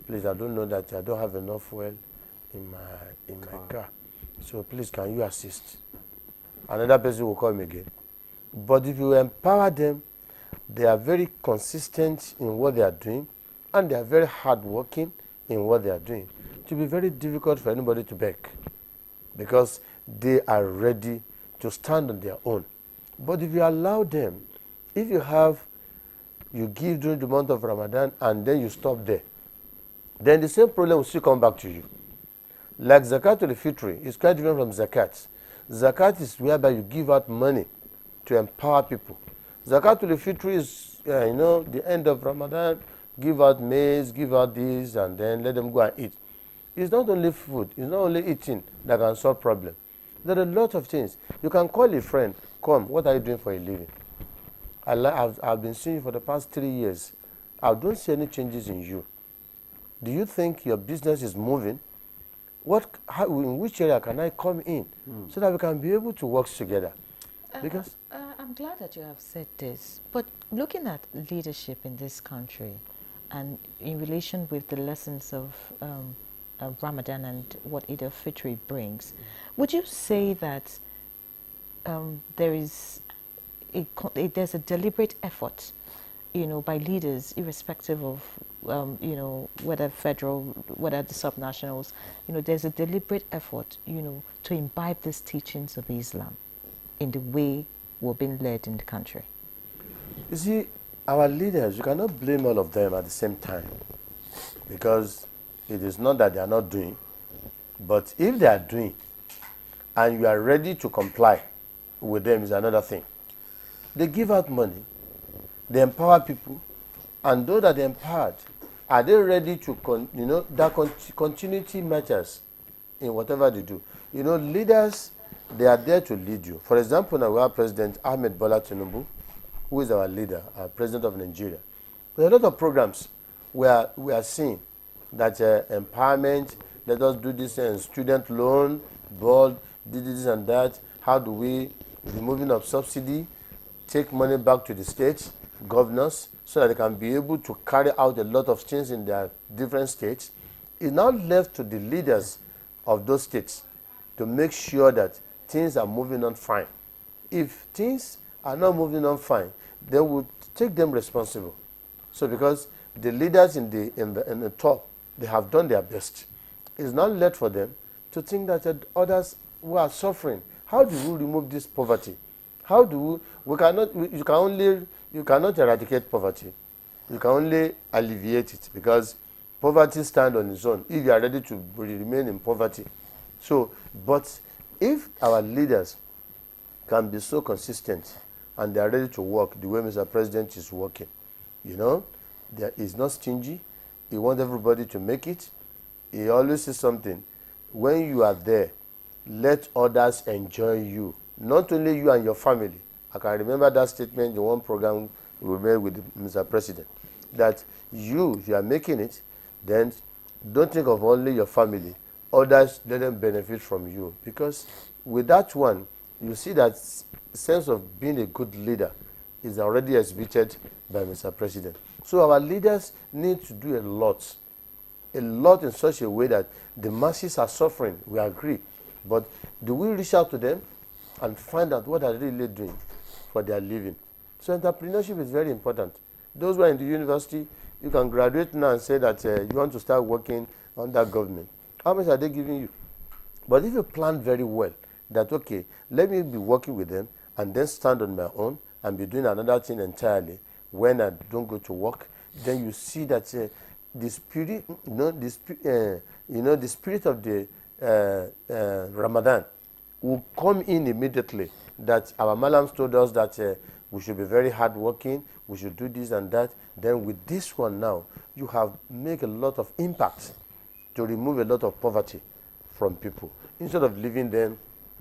please, I don't know that I don't have enough fuel in my car. So please, can you assist? Another person will come again. But if you empower them, they are very consistent in what they are doing, and they are very hardworking in what they are doing. It will be very difficult for anybody to beg, because they are ready to stand on their own. But if you allow them, if you give during the month of Ramadan and then you stop there, then the same problem will still come back to you. Like Zakatul Fitri is quite different from Zakat. Zakat is whereby you give out money to empower people. Zakatul Fitri is, the end of Ramadan, give out maize, give out this, and then let them go and eat. It's not only food, it's not only eating that can solve problems. There are a lot of things. You can call a friend, come, what are you doing for a living? I've been seeing you for the past 3 years. I don't see any changes in you. Do you think your business is moving? In which area can I come in so that we can be able to work together? Because I'm glad that you have said this, but looking at leadership in this country and in relation with the lessons of Ramadan and what Eid al-Fitr brings, would you say that there's a deliberate effort, by leaders, irrespective of, whether federal, whether the subnationals, there's a deliberate effort, to imbibe these teachings of Islam in the way we're being led in the country? You see, our leaders, you cannot blame all of them at the same time, because it is not that they are not doing, but if they are doing and you are ready to comply with them is another thing. They give out money, they empower people, and those that they empowered, are they ready to, continuity matters in whatever they do. Leaders, they are there to lead you. For example, now we have President Ahmed Bola Tinubu, who is our leader, our president of Nigeria. There are a lot of programs where we are seeing that empowerment, let us do this student loan, board, this and that. How do we, removing of subsidy, take money back to the states? governors, so that they can be able to carry out a lot of things in their different states. It's now left to the leaders of those states to make sure that things are moving on fine. If things are not moving on fine, they would take them responsible. So because the leaders in the top, they have done their best. It's not left for them to think that others who are suffering, how do we remove this poverty? How do we cannot, you cannot eradicate poverty. You can only alleviate it, because poverty stands on its own if you are ready to remain in poverty. So, but if our leaders can be so consistent and they are ready to work the way Mr. President is working, you know, he's not stingy. He wants everybody to make it. He always says something. When you are there, let others enjoy you, not only you and your family. I can remember that statement in one program we made with Mr. President, that if you are making it, then don't think of only your family. Others, let them benefit from you. Because with that one, you see that sense of being a good leader is already exhibited by Mr. President. So our leaders need to do a lot in such a way that the masses are suffering, we agree. But do we reach out to them and find out what are they really doing for their living? So entrepreneurship is very important. Those who are in the university, you can graduate now and say that you want to start working under government. How much are they giving you? But if you plan very well, that, okay, let me be working with them and then stand on my own and be doing another thing entirely when I don't go to work, then you see that the spirit, the spirit of the Ramadan will come in immediately. That our Malams told us that we should be very hardworking, we should do this and that. Then with this one now, you have made a lot of impact to remove a lot of poverty from people, instead of leaving them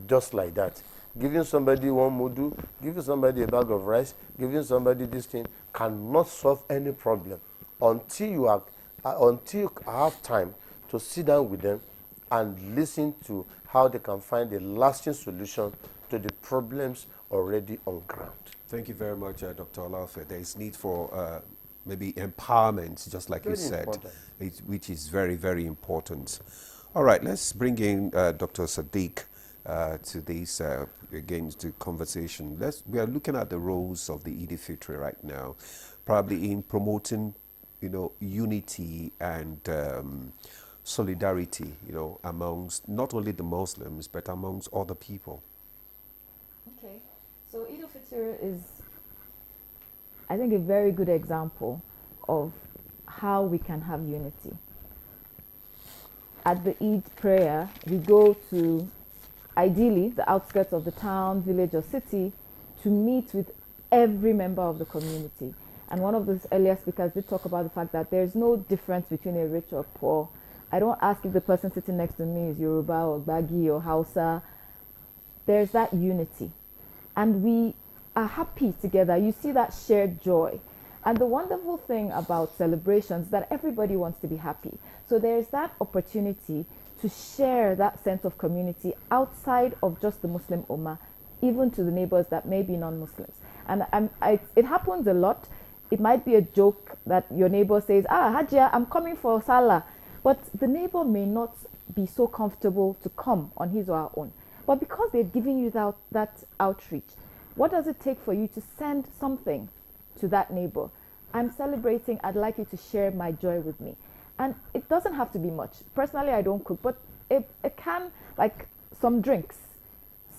just like that. Giving somebody one mudu, giving somebody a bag of rice, giving somebody this thing cannot solve any problem until you have time to sit down with them and listen to how they can find a lasting solution to the problems already on ground. Thank you very much, Dr. Olaofe. There is need for maybe empowerment, just like you said, which is very, very important. All right, let's bring in Dr. Sadiq to this again to conversation. We are looking at the roles of the Eid al-Fitr right now, probably in promoting, unity and solidarity, amongst not only the Muslims but amongst other people. Okay, so Eid al-Fitr is, I think, a very good example of how we can have unity. At the Eid prayer, we go to, ideally, the outskirts of the town, village, or city to meet with every member of the community. And one of those earlier speakers did talk about the fact that there's no difference between a rich or poor. I don't ask if the person sitting next to me is Yoruba or Bagi or Hausa. There's that unity. And we are happy together. You see that shared joy. And the wonderful thing about celebrations is that everybody wants to be happy. So there's that opportunity to share that sense of community outside of just the Muslim Ummah, even to the neighbors that may be non-Muslims. And it happens a lot. It might be a joke that your neighbor says, Hajia, I'm coming for Salah. But the neighbor may not be so comfortable to come on his or her own. But because they've given you that outreach, what does it take for you to send something to that neighbor? I'm celebrating, I'd like you to share my joy with me. And it doesn't have to be much. Personally, I don't cook, but it can, like some drinks,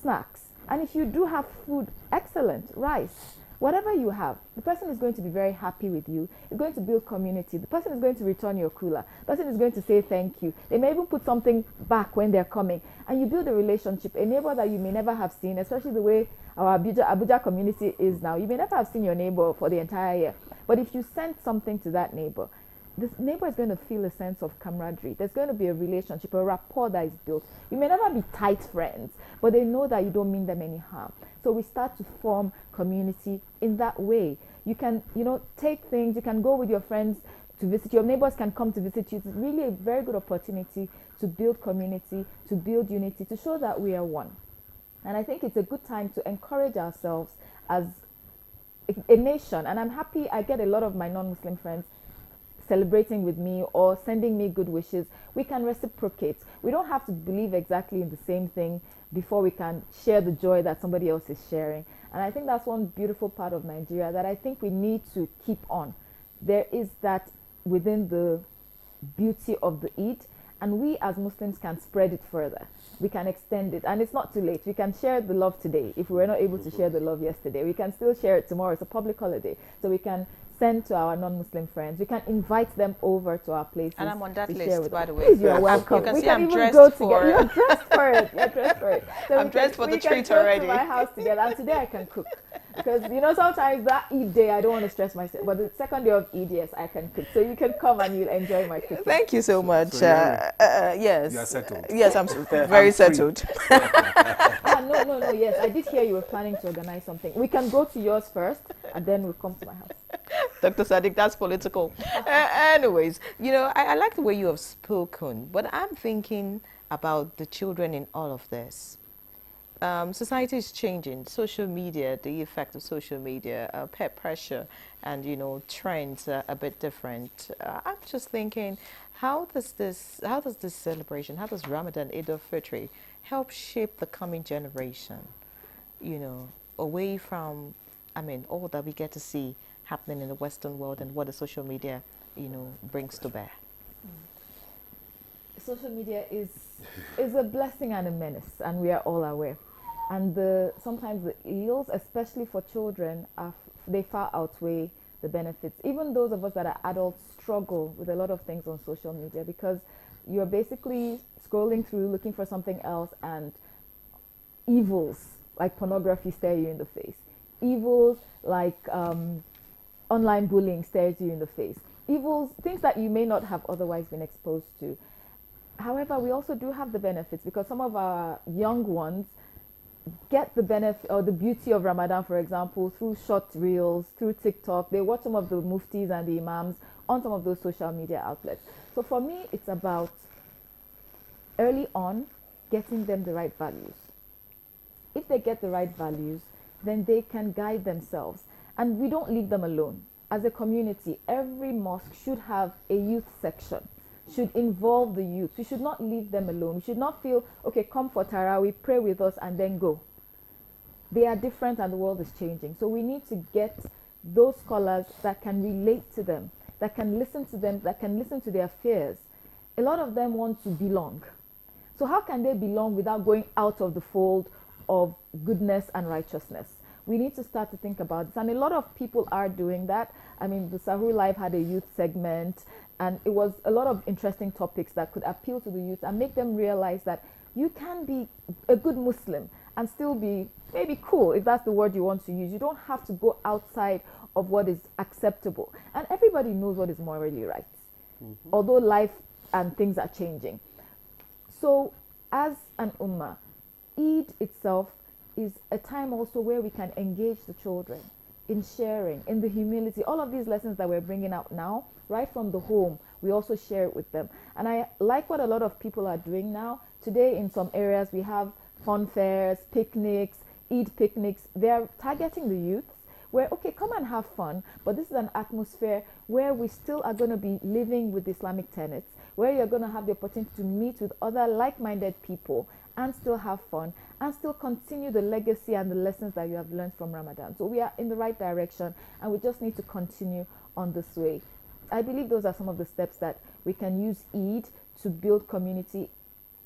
snacks. And if you do have food, excellent, rice, whatever you have, the person is going to be very happy with you. It's going to build community. The person is going to return your cooler. The person is going to say thank you. They may even put something back when they're coming. And you build a relationship, a neighbor that you may never have seen, especially the way our Abuja community is now. You may never have seen your neighbor for the entire year. But if you send something to that neighbor, this neighbor is going to feel a sense of camaraderie. There's going to be a relationship, a rapport that is built. You may never be tight friends, but they know that you don't mean them any harm. So we start to form community in that way. You can, take things, you can go with your friends to visit. Your neighbors can come to visit you. It's really a very good opportunity to build community, to build unity, to show that we are one. And I think it's a good time to encourage ourselves as a nation, and I'm happy I get a lot of my non-Muslim friends celebrating with me or sending me good wishes. We can reciprocate. We don't have to believe exactly in the same thing before we can share the joy that somebody else is sharing. And I think that's one beautiful part of Nigeria that I think we need to keep on. There is that within the beauty of the Eid, and we as Muslims can spread it further. We can extend it, and it's not too late. We can share the love today. If we were not able to share the love yesterday, we can still share it tomorrow. It's a public holiday, so we can send to our non-Muslim friends. We can invite them over to our places. And I'm on that to list, share with by them. the way. Please, you're welcome. You can we see can I'm even dressed go for together. You're dressed for it. You're dressed for it. So I'm dressed for the treat go already. To my house together, and today I can cook. Because, you know, sometimes that Eid day, I don't want to stress myself. But the second day of Eid, yes, I can cook. So you can come and you'll enjoy my cooking. Thank you so much. Yes. You are settled. Yes, I'm very settled. No, yes. I did hear you were planning to organize something. We can go to yours first, and then we'll come to my house. Dr. Sadiq, that's political. Anyways, you know, I like the way you have spoken, but I'm thinking about the children in all of this. Society is changing. Social media, the effect of social media, peer pressure, and you know, trends are a bit different. I'm just thinking, how does this celebration, how does Ramadan, Eid al-Fitr, help shape the coming generation? You know, away from, I mean, all that we get to see happening in the Western world and what the social media, you know, brings to bear. Social media is a blessing and a menace, and we are all aware. And sometimes the ills, especially for children, they far outweigh the benefits. Even those of us that are adults struggle with a lot of things on social media because you're basically scrolling through looking for something else, and evils like pornography stare you in the face. Evils like online bullying stares you in the face. Evils, things that you may not have otherwise been exposed to. However, we also do have the benefits because some of our young ones get the benefit or the beauty of Ramadan, for example, through short reels, through TikTok. They watch some of the muftis and the imams on some of those social media outlets. So for me, it's about early on getting them the right values. If they get the right values, then they can guide themselves. And we don't leave them alone. As a community, every mosque should have a youth section, should involve the youth. We should not leave them alone. We should not feel, okay, come for Tarawih, pray with us, and then go. They are different and the world is changing. So we need to get those scholars that can relate to them, that can listen to them, that can listen to their fears. A lot of them want to belong. So how can they belong without going out of the fold of goodness and righteousness? We need to start to think about this. And a lot of people are doing that. I mean, the Sahur Live had a youth segment, and it was a lot of interesting topics that could appeal to the youth and make them realize that you can be a good Muslim and still be maybe cool, if that's the word you want to use. You don't have to go outside of what is acceptable. And everybody knows what is morally right, although life and things are changing. So as an ummah, Eid itself is a time also where we can engage the children in sharing, in the humility. All of these lessons that we're bringing out now, right from the home, we also share it with them. And I like what a lot of people are doing now. Today in some areas we have fun fairs, picnics, Eid picnics. They're targeting the youths where, okay, come and have fun, but this is an atmosphere where we still are going to be living with Islamic tenets, where you're going to have the opportunity to meet with other like-minded people and still have fun and still continue the legacy and the lessons that you have learned from Ramadan. So we are in the right direction, and we just need to continue on this way. I believe those are some of the steps that we can use Eid to build community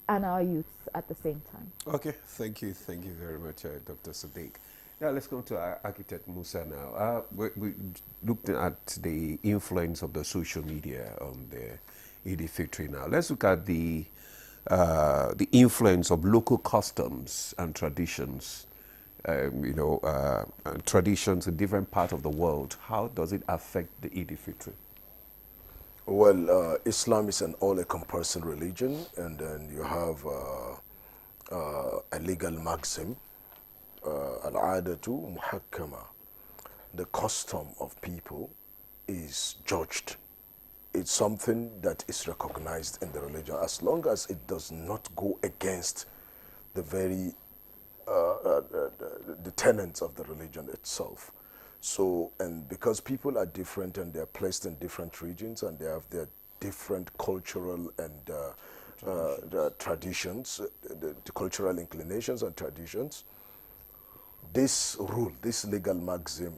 and our youths at the same time. Okay, thank you very much, Dr. Sadiq. Now let's go to Architect Musa now. We looked at the influence of the social media on the Eid al-Fitr now. Let's look at the influence of local customs and traditions, traditions in different parts of the world. How does it affect the Eid al-Fitr? Well, Islam is an all-encompassing religion, and then you have a legal maxim, al-adatu muhakkama. The custom of people is judged. It's something that is recognized in the religion, as long as it does not go against the very the tenets of the religion itself. So, and because people are different and they're placed in different regions and they have their different cultural and traditions, the cultural inclinations and traditions, this rule, this legal maxim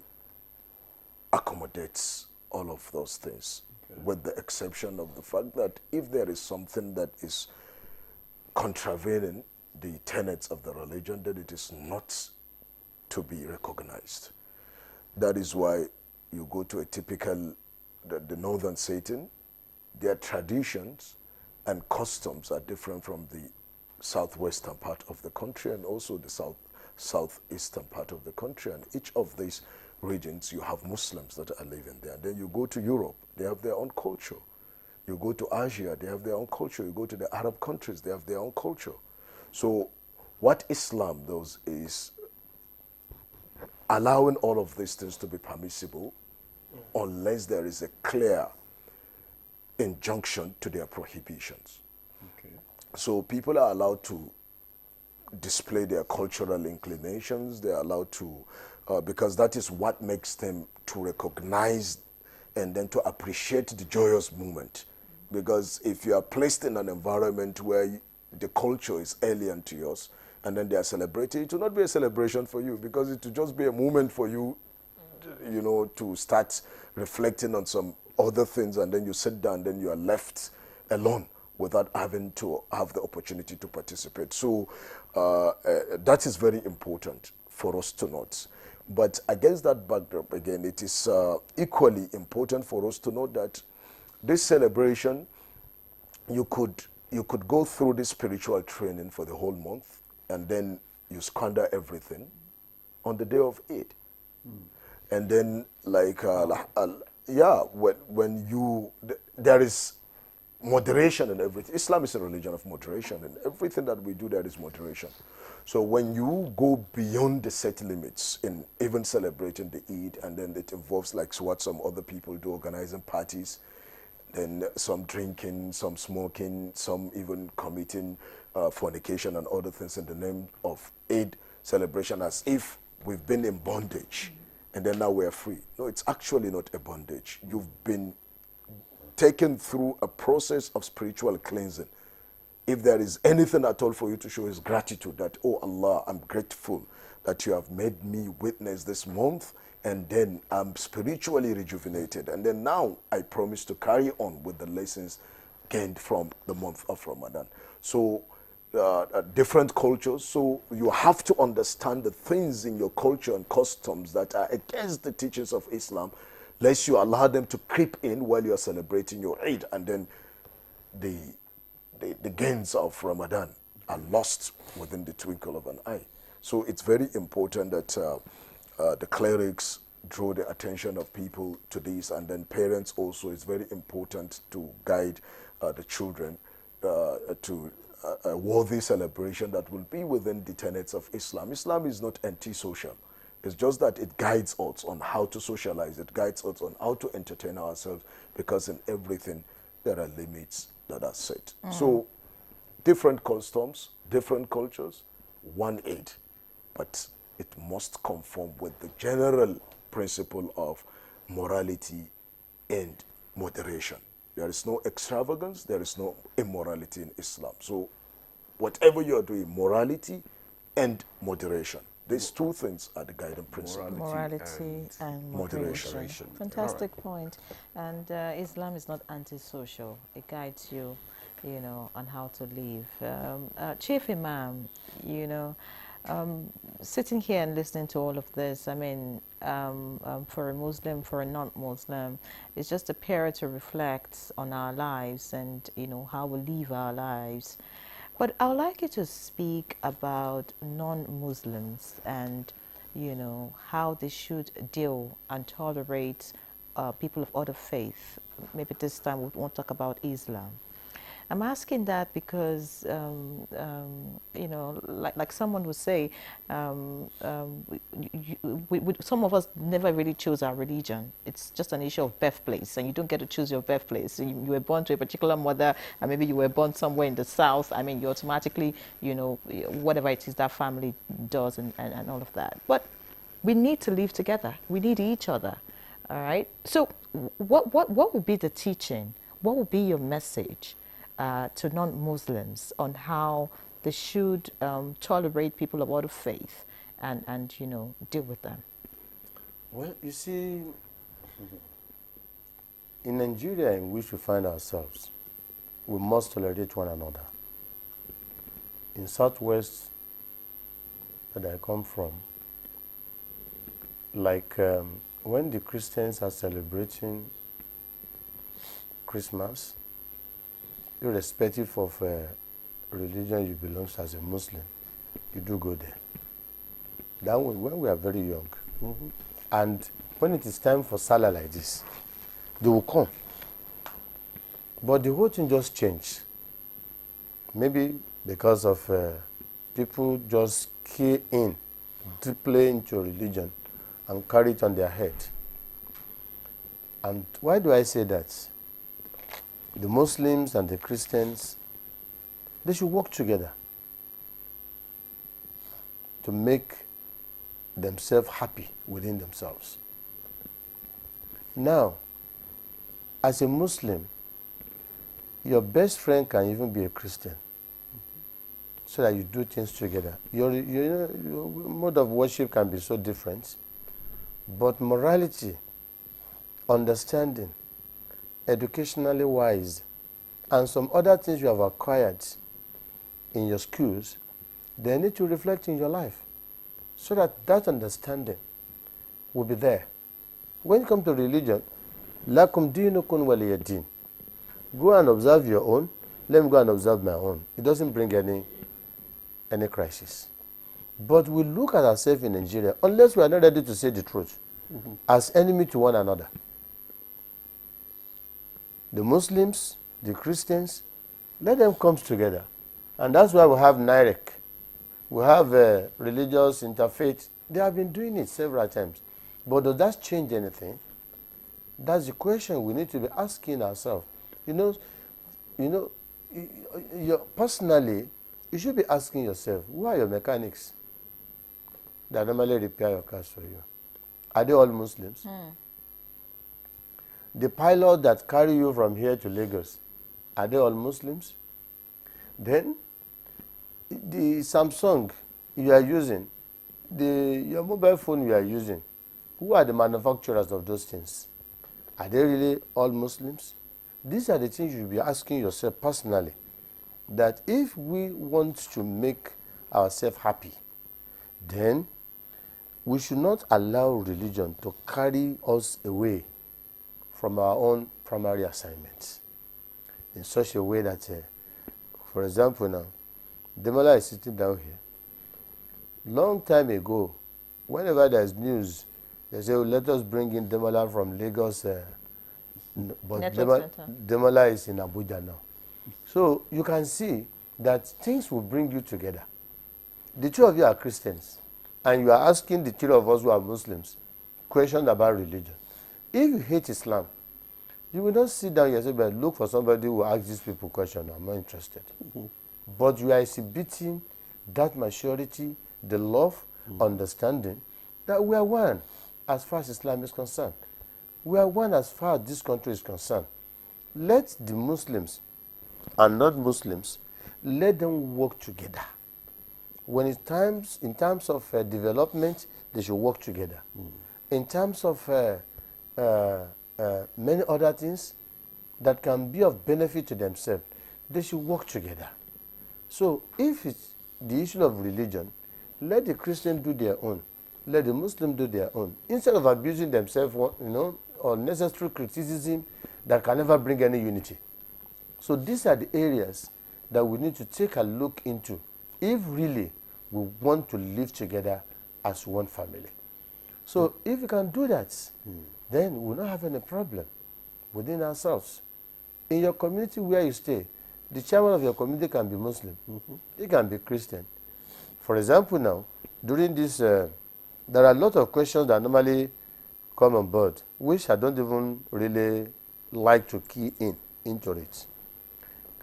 accommodates all of those things, with the exception of the fact that if there is something that is contravening the tenets of the religion, then it is not to be recognized. That is why you go to a typical, the northern setting, their traditions and customs are different from the southwestern part of the country and also the southeastern part of the country. And each of these regions, you have Muslims that are living there. And then you go to Europe, they have their own culture. You go to Asia, they have their own culture. You go to the Arab countries, they have their own culture. So what Islam does is allowing all of these things to be permissible unless there is a clear injunction to their prohibitions. Okay. So people are allowed to display their cultural inclinations. They are allowed to, because that is what makes them to recognize and then to appreciate the joyous moment. Because if you are placed in an environment where the culture is alien to yours, and then they are celebrating, it will not be a celebration for you, because it will just be a moment for you, you know, to start reflecting on some other things, and then you sit down, then you are left alone without having to have the opportunity to participate. So that is very important for us to note. But against that backdrop, again, it is equally important for us to note that this celebration, you could go through this spiritual training for the whole month, and then you squander everything on the day of Eid. And then, like, when you, there is moderation in everything. Islam is a religion of moderation, and everything that we do, there is moderation. So when you go beyond the set limits in even celebrating the Eid, and then it involves like what some other people do, organizing parties, then some drinking, some smoking, some even committing fornication and other things in the name of Eid celebration, as if we've been in bondage and then now we're free. No, it's actually not a bondage. You've been taken through a process of spiritual cleansing. If there is anything at all for you to show is gratitude, that, oh Allah, I'm grateful that you have made me witness this month, and then I'm spiritually rejuvenated. And then now I promise to carry on with the lessons gained from the month of Ramadan. So different cultures, so you have to understand the things in your culture and customs that are against the teachings of Islam, lest you allow them to creep in while you are celebrating your Eid, and then the gains of Ramadan are lost within the twinkle of an eye. So it's very important that the clerics draw the attention of people to this, and then parents also, it's very important to guide the children to a worthy celebration that will be within the tenets of Islam. Islam is not anti-social. It's just that it guides us on how to socialize. It guides us on how to entertain ourselves, because in everything there are limits that are set. So different customs, different cultures, one Eid, but it must conform with the general principle of morality and moderation. There is no extravagance, there is no immorality in Islam. So whatever you are doing, morality and moderation. These two things are the guiding principles. Morality and moderation. Fantastic point. And Islam is not antisocial. It guides you, you know, on how to live. Chief Imam, you know, sitting here and listening to all of this, I mean, for a Muslim, for a non-Muslim, it's just a period to reflect on our lives and, you know, how we live our lives. But I would like you to speak about non-Muslims and, you know, how they should deal and tolerate people of other faith. Maybe this time we won't talk about Islam. I'm asking that because, you know, like someone would say, some of us never really chose our religion. It's just an issue of birthplace, and you don't get to choose your birthplace. So you were born to a particular mother, and maybe you were born somewhere in the south. I mean, you automatically, you know, whatever it is that family does and all of that. But we need to live together. We need each other. All right. So what would be the teaching? What would be your message to non-Muslims on how they should tolerate people of other faith and you know, deal with them? Well, you see, in Nigeria in which we find ourselves, we must tolerate one another. In Southwest that I come from, like when the Christians are celebrating Christmas, irrespective of religion you belong to as a Muslim, you do go there. That was when we are very young. And when it is time for Salah like this, they will come. But the whole thing just changed. Maybe because of people just key in deeply into religion and carry it on their head. And why do I say that? The Muslims and the Christians, they should work together to make themselves happy within themselves. Now, as a Muslim, your best friend can even be a Christian, so that you do things together. Your mode of worship can be so different, but morality, understanding, educationally wise, and some other things you have acquired in your schools, they need to reflect in your life, so that that understanding will be there. When you come to religion, lakum dinukum waliya din. Go and observe your own. Let me go and observe my own. It doesn't bring any crisis. But we look at ourselves in Nigeria, unless we are not ready to say the truth, as enemy to one another. The Muslims, the Christians, let them come together. And that's why we have NIREC. We have religious interfaith. They have been doing it several times. But does that change anything? That's the question we need to be asking ourselves. Personally, you should be asking yourself, who are your mechanics that normally repair your cars for you? Are they all Muslims? The pilot that carry you from here to Lagos, are they all Muslims? Then, the Samsung you are using, your mobile phone you are using, who are the manufacturers of those things? Are they really all Muslims? These are the things you should be asking yourself personally, that if we want to make ourselves happy, then we should not allow religion to carry us away from our own primary assignments in such a way that, for example now, Demola is sitting down here. Long time ago, whenever there's news, they say, oh, let us bring in Demola from Lagos, but Demola is in Abuja now. So you can see that things will bring you together. The two of you are Christians, and you are asking the three of us who are Muslims questions about religion. If you hate Islam, you will not sit down yourself and look for somebody who asks these people questions. I'm not interested. But you are exhibiting that maturity, the love, understanding, that we are one as far as Islam is concerned. We are one as far as this country is concerned. Let the Muslims and non-Muslims, let them work together. When in terms of development, they should work together. In terms of many other things that can be of benefit to themselves, they should work together. So if it's the issue of religion, let the Christian do their own, let the Muslim do their own, instead of abusing themselves, or unnecessary criticism that can never bring any unity. So these are the areas that we need to take a look into if really we want to live together as one family. So if we can do that, then we'll not have any problem within ourselves. In your community where you stay, the chairman of your community can be Muslim. He can be Christian. For example now, during this, there are a lot of questions that normally come on board, which I don't even really like to key into it.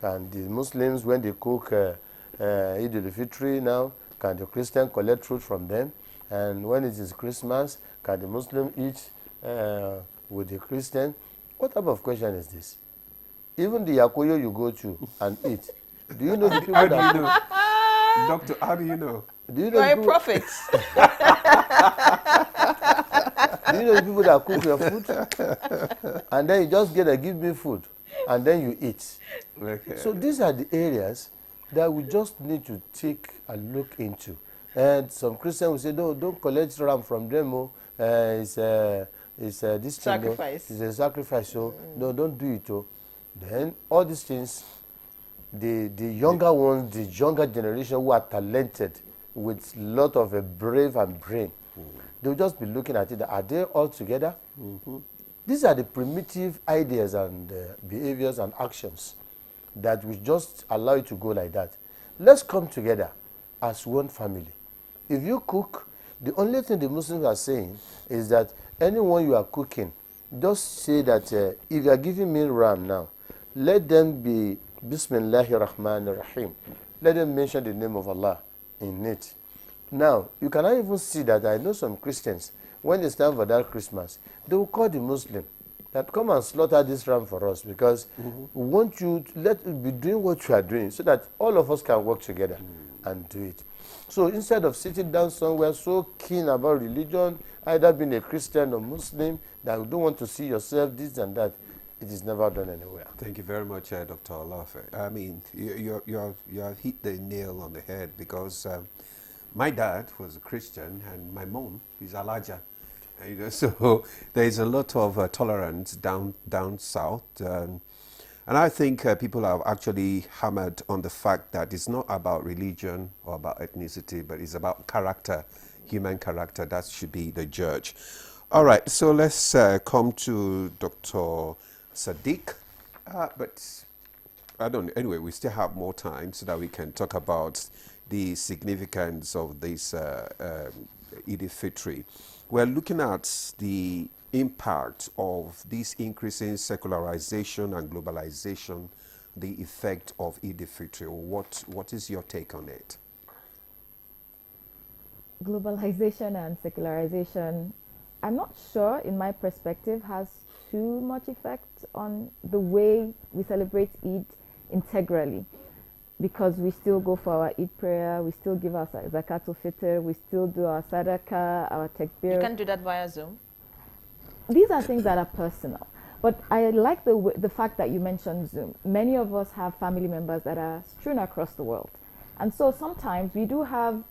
Can the Muslims, when they cook Eid al-Fitr now, can the Christian collect fruit from them? And when it is Christmas, can the Muslim eat with the Christian? What type of question is this? Even the Yakoyo you go to and eat, do you know the people How that do you know? Doctor, how do you know? Do you know You're the a people- prophet. Do you know the people that cook your food? And then you just get a give me food, and then you eat. Okay. So these are the areas that we just need to take a look into. And some Christians will say, no, don't collect ram from them. Oh. It's this Sacrifice. thing. It's a sacrifice. So no, don't do it. Oh. Then all these things, the younger ones, the younger generation who are talented with a lot of a brave and brain, they'll just be looking at it. Are they all together? These are the primitive ideas and behaviors and actions that we just allow it to go like that. Let's come together as one family. If you cook, the only thing the Muslims are saying is that anyone you are cooking, just say that if you are giving me ram now, let them be Bismillahir Rahmanir Rahim. Let them mention the name of Allah in it. Now, you cannot even see that I know some Christians, when it's time for that Christmas, they will call the Muslim that come and slaughter this ram for us because we want you to let you be doing what you are doing so that all of us can work together and do it. So instead of sitting down somewhere so keen about religion, either being a Christian or Muslim, that you don't want to see yourself this and that, it is never done anywhere. Thank you very much, Dr. Olafe. I mean, you have hit the nail on the head because my dad was a Christian and my mom is Alaja. You know, so there is a lot of tolerance down south. And I think people have actually hammered on the fact that it's not about religion or about ethnicity, but it's about character, human character. That should be the judge. All right, so let's come to Dr. Sadiq. But I don't know. Anyway, we still have more time so that we can talk about the significance of this Eid al-Fitr. We're looking at the impact of this increasing secularization and globalization, the effect of Eid al-Fitr. What is your take on it? Globalization and secularization, I'm not sure, in my perspective, has too much effect on the way we celebrate Eid integrally, because we still go for our Eid prayer, we still give our zakatul fitr, we still do our sadaqah, our takbir. You can do that via Zoom. These are things that are personal. But I like the fact that you mentioned Zoom. Many of us have family members that are strewn across the world. And so sometimes we do have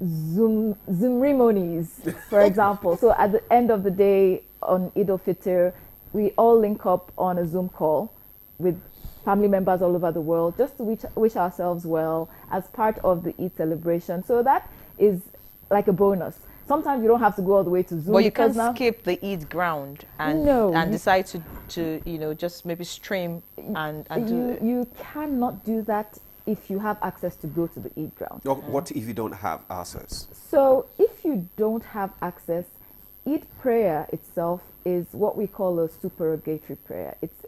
Zoom ceremonies, for example. So at the end of the day on Eid al-Fitr, we all link up on a Zoom call with family members all over the world just to wish ourselves well as part of the Eid celebration. So that is like a bonus. Sometimes you don't have to go all the way to Zoom. But you can't skip the Eid ground and decide to just maybe stream and do it. You cannot do that if you have access to go to the Eid ground. What if you don't have access? So if you don't have access, Eid prayer itself is what we call a supererogatory prayer. It's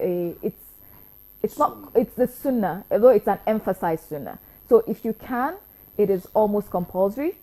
the sunnah, although it's an emphasized sunnah. So if you can, it is almost compulsory.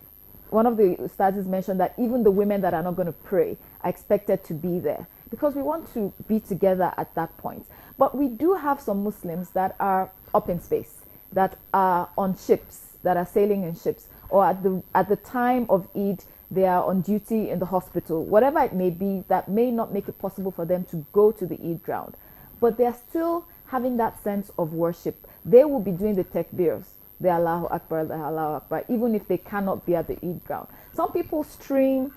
One of the ustadzes mentioned that even the women that are not going to pray are expected to be there because we want to be together at that point. But we do have some Muslims that are up in space, that are on ships, that are sailing in ships, or at the time of Eid, they are on duty in the hospital, whatever it may be, that may not make it possible for them to go to the Eid ground. But they are still having that sense of worship. They will be doing the takbirs, the Allahu Akbar, the Allahu Akbar, even if they cannot be at the Eid ground. Some people stream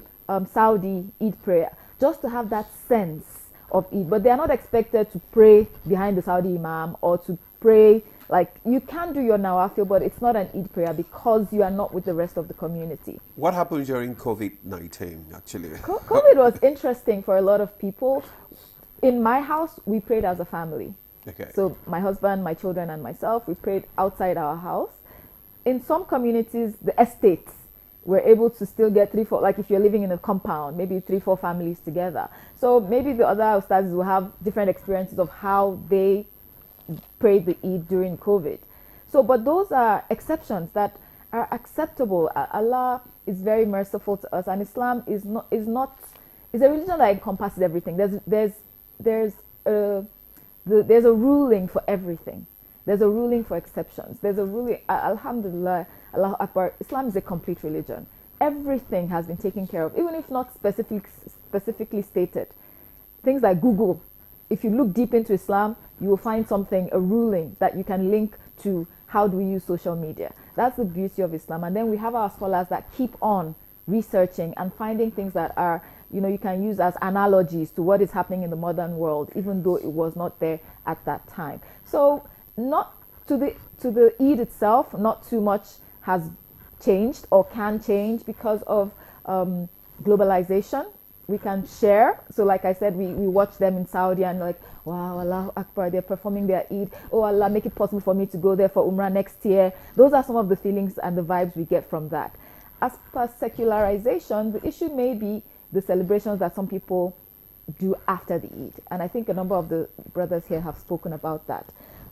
Saudi Eid prayer just to have that sense of Eid, but they are not expected to pray behind the Saudi Imam or to pray. Like, you can do your nawafil, but it's not an Eid prayer because you are not with the rest of the community. What happened during COVID-19, actually? COVID was interesting for a lot of people. In my house, we prayed as a family. Okay. So my husband, my children, and myself, we prayed outside our house. In some communities, the estates were able to still get 3-4, like if you're living in a compound, maybe 3-4 families together. So maybe the other ustadzes will have different experiences of how they prayed the Eid during COVID. So, but those are exceptions that are acceptable. Allah is very merciful to us, and Islam is a religion that encompasses everything. There's a ruling for everything. There's a ruling for exceptions. There's a ruling. Alhamdulillah, Allahu Akbar. Islam is a complete religion. Everything has been taken care of, even if not specifically stated. Things like Google. If you look deep into Islam, you will find something, a ruling that you can link to how do we use social media. That's the beauty of Islam. And then we have our scholars that keep on researching and finding things that are, you can use as analogies to what is happening in the modern world, even though it was not there at that time. So not to the Eid itself, not too much has changed or can change because of globalization. We can share. So like I said, we watch them in Saudi and like, wow, Allahu Akbar, they're performing their Eid. Oh Allah, make it possible for me to go there for Umrah next year. Those are some of the feelings and the vibes we get from that. As per secularization, the issue may be the celebrations that some people do after the Eid. And I think a number of the brothers here have spoken about that.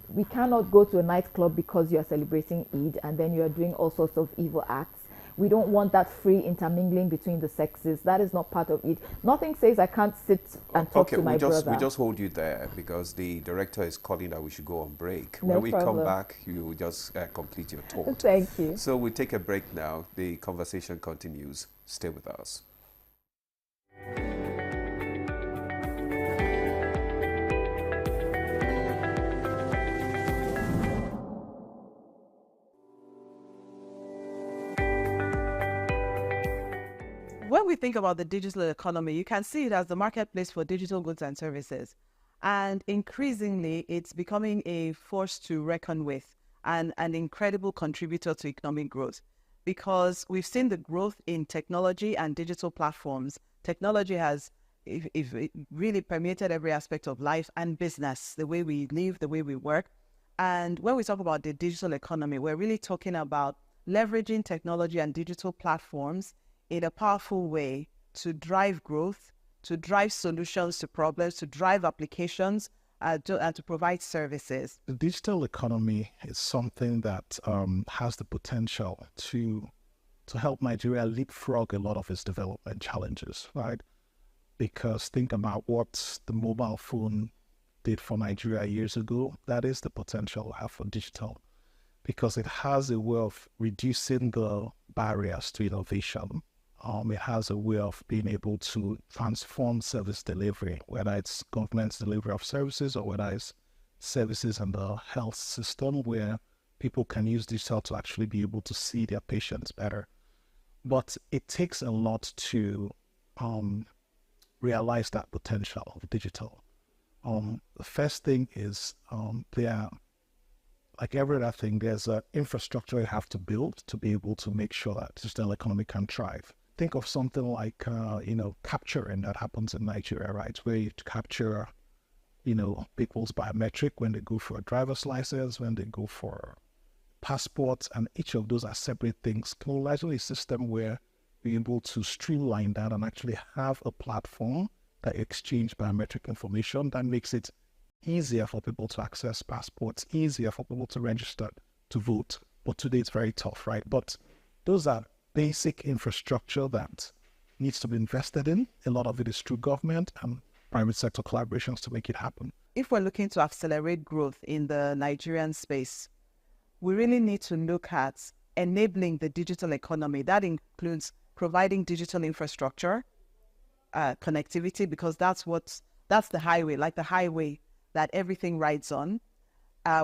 We cannot go to a nightclub because you are celebrating Eid and then you are doing all sorts of evil acts. We don't want that free intermingling between the sexes. That is not part of it. Nothing says I can't sit and talk to my brother. We just hold you there because the director is calling that we should go on break. No when we problem. come back, you just complete your thought. Thank you. So we take a break now. The conversation continues. Stay with us. When we think about the digital economy, you can see it as the marketplace for digital goods and services. And increasingly, it's becoming a force to reckon with and an incredible contributor to economic growth because we've seen the growth in technology and digital platforms. Technology has it really permeated every aspect of life and business, the way we live, the way we work. And when we talk about the digital economy, we're really talking about leveraging technology and digital platforms in a powerful way to drive growth, to drive solutions to problems, to drive applications, and to provide services. The digital economy is something that has the potential to help Nigeria leapfrog a lot of its development challenges, right? Because think about what the mobile phone did for Nigeria years ago. That is the potential we have for digital, because it has a way of reducing the barriers to innovation. It has a way of being able to transform service delivery, whether it's government's delivery of services or whether it's services in the health system where people can use digital to actually be able to see their patients better. But it takes a lot to realize that potential of digital. The first thing is like every other thing, there's an infrastructure you have to build to be able to make sure that digital economy can thrive. Think of something like, capturing that happens in Nigeria, right? Where you capture, people's biometric when they go for a driver's license, when they go for passports, and each of those are separate things. Largely a system where you're able to streamline that and actually have a platform that exchange biometric information that makes it easier for people to access passports, easier for people to register to vote. But today it's very tough, right? But those are basic infrastructure that needs to be invested in. A lot of it is through government and private sector collaborations to make it happen. If we're looking to accelerate growth in the Nigerian space, we really need to look at enabling the digital economy. That includes providing digital infrastructure, connectivity, because that's the highway, like the highway that everything rides on.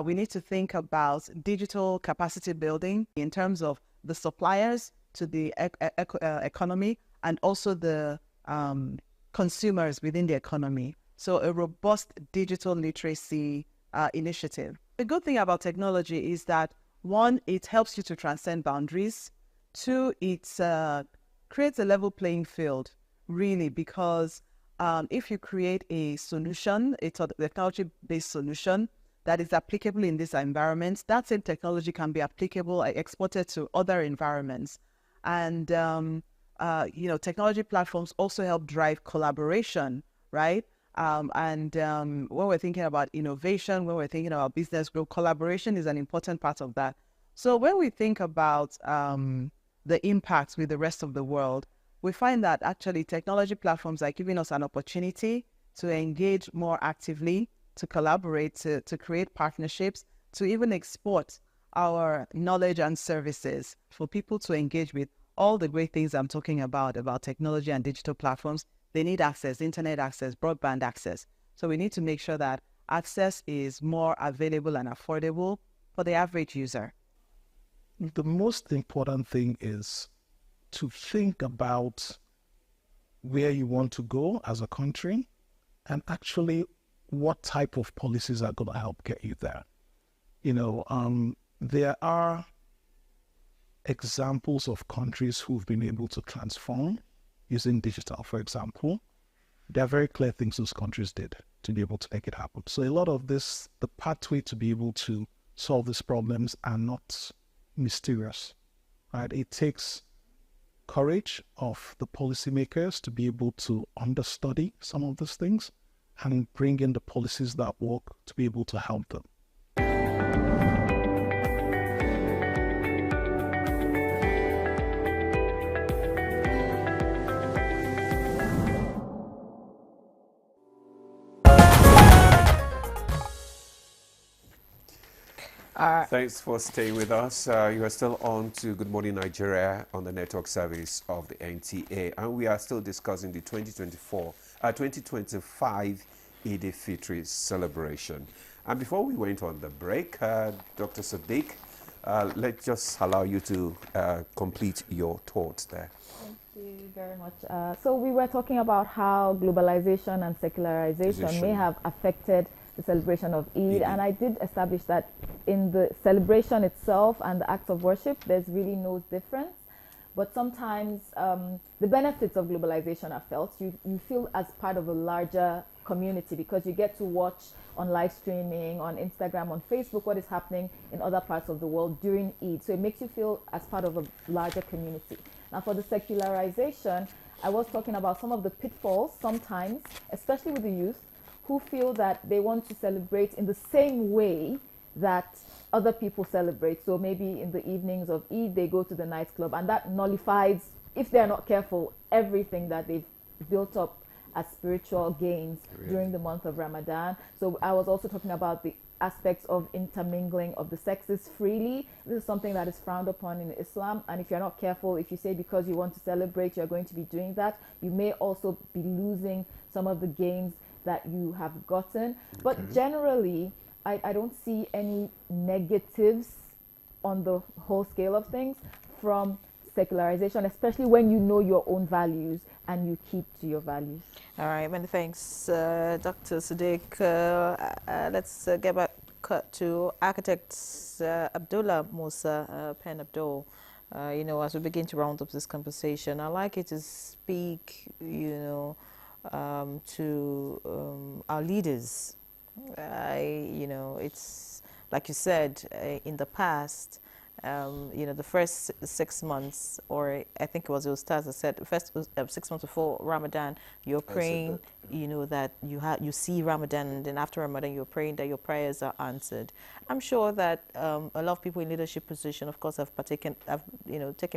We need to think about digital capacity building in terms of the suppliers to the economy and also the consumers within the economy. So a robust digital literacy initiative. The good thing about technology is that, one, it helps you to transcend boundaries. Two, it creates a level playing field, really, because if you create a solution, a technology-based solution that is applicable in this environment, that same technology can be applicable, exported to other environments. And, technology platforms also help drive collaboration, right? When we're thinking about innovation, when we're thinking about business growth, collaboration is an important part of that. So when we think about the impacts with the rest of the world, we find that actually technology platforms are giving us an opportunity to engage more actively, to collaborate, to create partnerships, to even export our knowledge and services for people to engage with all the great things I'm talking about technology and digital platforms. They need access, internet access, broadband access. So we need to make sure that access is more available and affordable for the average user. The most important thing is to think about where you want to go as a country and actually what type of policies are going to help get you there. You know, there are examples of countries who've been able to transform using digital, for example. There are very clear things those countries did to be able to make it happen. So a lot of this, the pathway to be able to solve these problems are not mysterious, right? It takes courage of the policymakers to be able to understudy some of these things and bring in the policies that work to be able to help them. Thanks for staying with us. You are still on to Good Morning Nigeria on the network service of the NTA, and we are still discussing the 2025 Eid al-Fitr celebration. And before we went on the break, Dr. Sadiq, let's just allow you to complete your thoughts there. Thank you very much. So we were talking about how globalization and secularization may have affected the celebration of Eid, and I did establish that in the celebration itself and the acts of worship, there's really no difference. But sometimes the benefits of globalization are felt. You feel as part of a larger community because you get to watch on live streaming, on Instagram, on Facebook, what is happening in other parts of the world during Eid. So it makes you feel as part of a larger community. Now for the secularization, I was talking about some of the pitfalls sometimes, especially with the youth, who feel that they want to celebrate in the same way that other people celebrate. So maybe in the evenings of Eid, they go to the nightclub, and that nullifies, if they're not careful, everything that they've built up as spiritual gains during the month of Ramadan. So I was also talking about the aspects of intermingling of the sexes freely. This is something that is frowned upon in Islam, and if you're not careful, if you say because you want to celebrate, you're going to be doing that, you may also be losing some of the gains that you have gotten. But generally, I don't see any negatives on the whole scale of things from secularization, especially when you know your own values and you keep to your values. All right, many thanks, Dr. Sadiq. Let's get back to architect Abdullah Musa Pen Abdul. You know, as we begin to round up this conversation, I'd like you to speak, you know, to our leaders. You know, it's like you said in the past, you know, the first 6 months, or I think it was Ustaz that said, the first 6 months before Ramadan, you're praying, you know, that you see Ramadan, and then after Ramadan, you're praying that your prayers are answered. I'm sure that a lot of people in leadership position, of course, have taken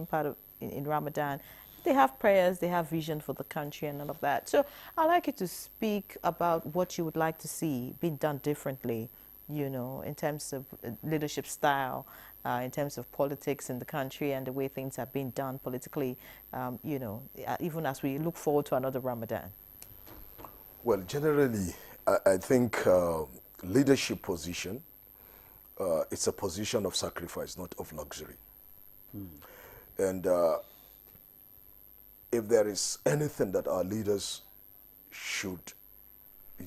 part of in Ramadan. They have prayers, they have vision for the country and all of that. So I'd like you to speak about what you would like to see being done differently, you know, in terms of leadership style, in terms of politics in the country and the way things are being done politically, you know, even as we look forward to another Ramadan. Well, generally, I think leadership position, it's a position of sacrifice, not of luxury. And if there is anything that our leaders should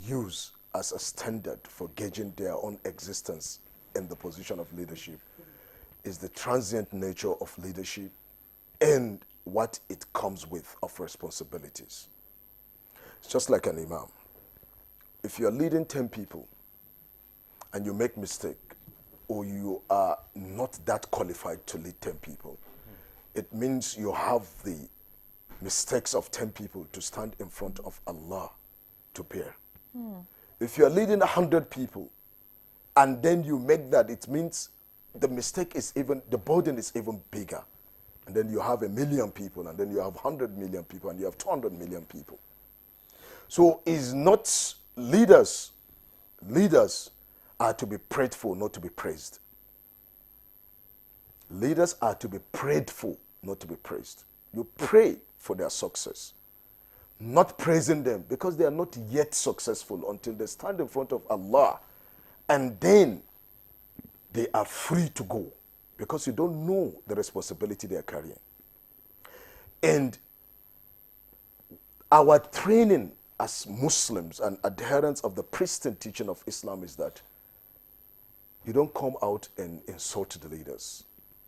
use as a standard for gauging their own existence in the position of leadership, is the transient nature of leadership and what it comes with of responsibilities. It's just like an imam. If you're leading 10 people and you make mistake, or you are not that qualified to lead 10 people, it means you have the mistakes of 10 people to stand in front of Allah to bear. If you're leading 100 people and then you make that, it means the mistake is even, the burden is even bigger And then you have 1 million people, and then you have 100 million people, and you have 200 million people. So it's not leaders. Leaders are to be prayed for, not to be praised. Leaders are to be prayed for, not to be praised. You pray for their success, not praising them because they are not yet successful until they stand in front of Allah, and then they are free to go because you don't know the responsibility they are carrying. And our training as Muslims and adherents of the pristine teaching of Islam is that you don't come out and insult the leaders.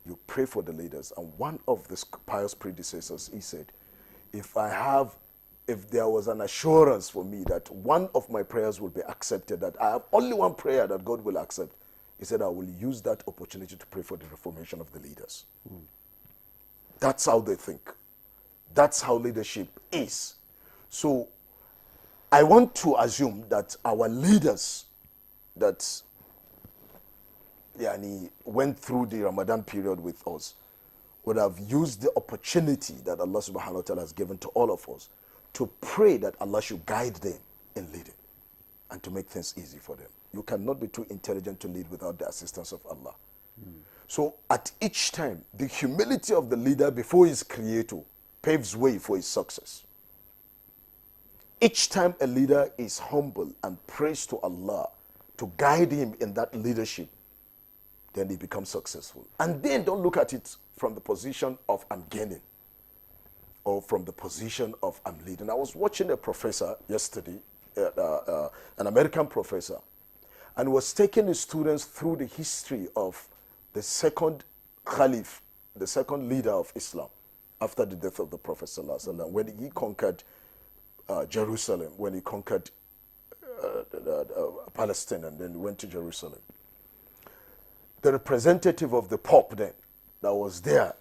You pray for the leaders. And one of the pious predecessors, he said, if there was an assurance for me that one of my prayers will be accepted, that I have only one prayer that God will accept, he said, I will use that opportunity to pray for the reformation of the leaders. That's how they think. That's how leadership is. So I want to assume that our leaders that went through the Ramadan period with us would have used the opportunity that Allah subhanahu wa ta'ala has given to all of us to pray that Allah should guide them in leading and to make things easy for them. You cannot be too intelligent to lead without the assistance of Allah. So at each time, the humility of the leader before his creator paves way for his success. Each time a leader is humble and prays to Allah to guide him in that leadership, then he becomes successful. And then don't look at it from the position of I'm gaining or from the position of I'm leading. I was watching a professor yesterday, an American professor, and was taking his students through the history of the second Caliph, the second leader of Islam after the death of the Prophet ﷺ, when he conquered Jerusalem, when he conquered Palestine and then went to Jerusalem. The representative of the Pope then that was there,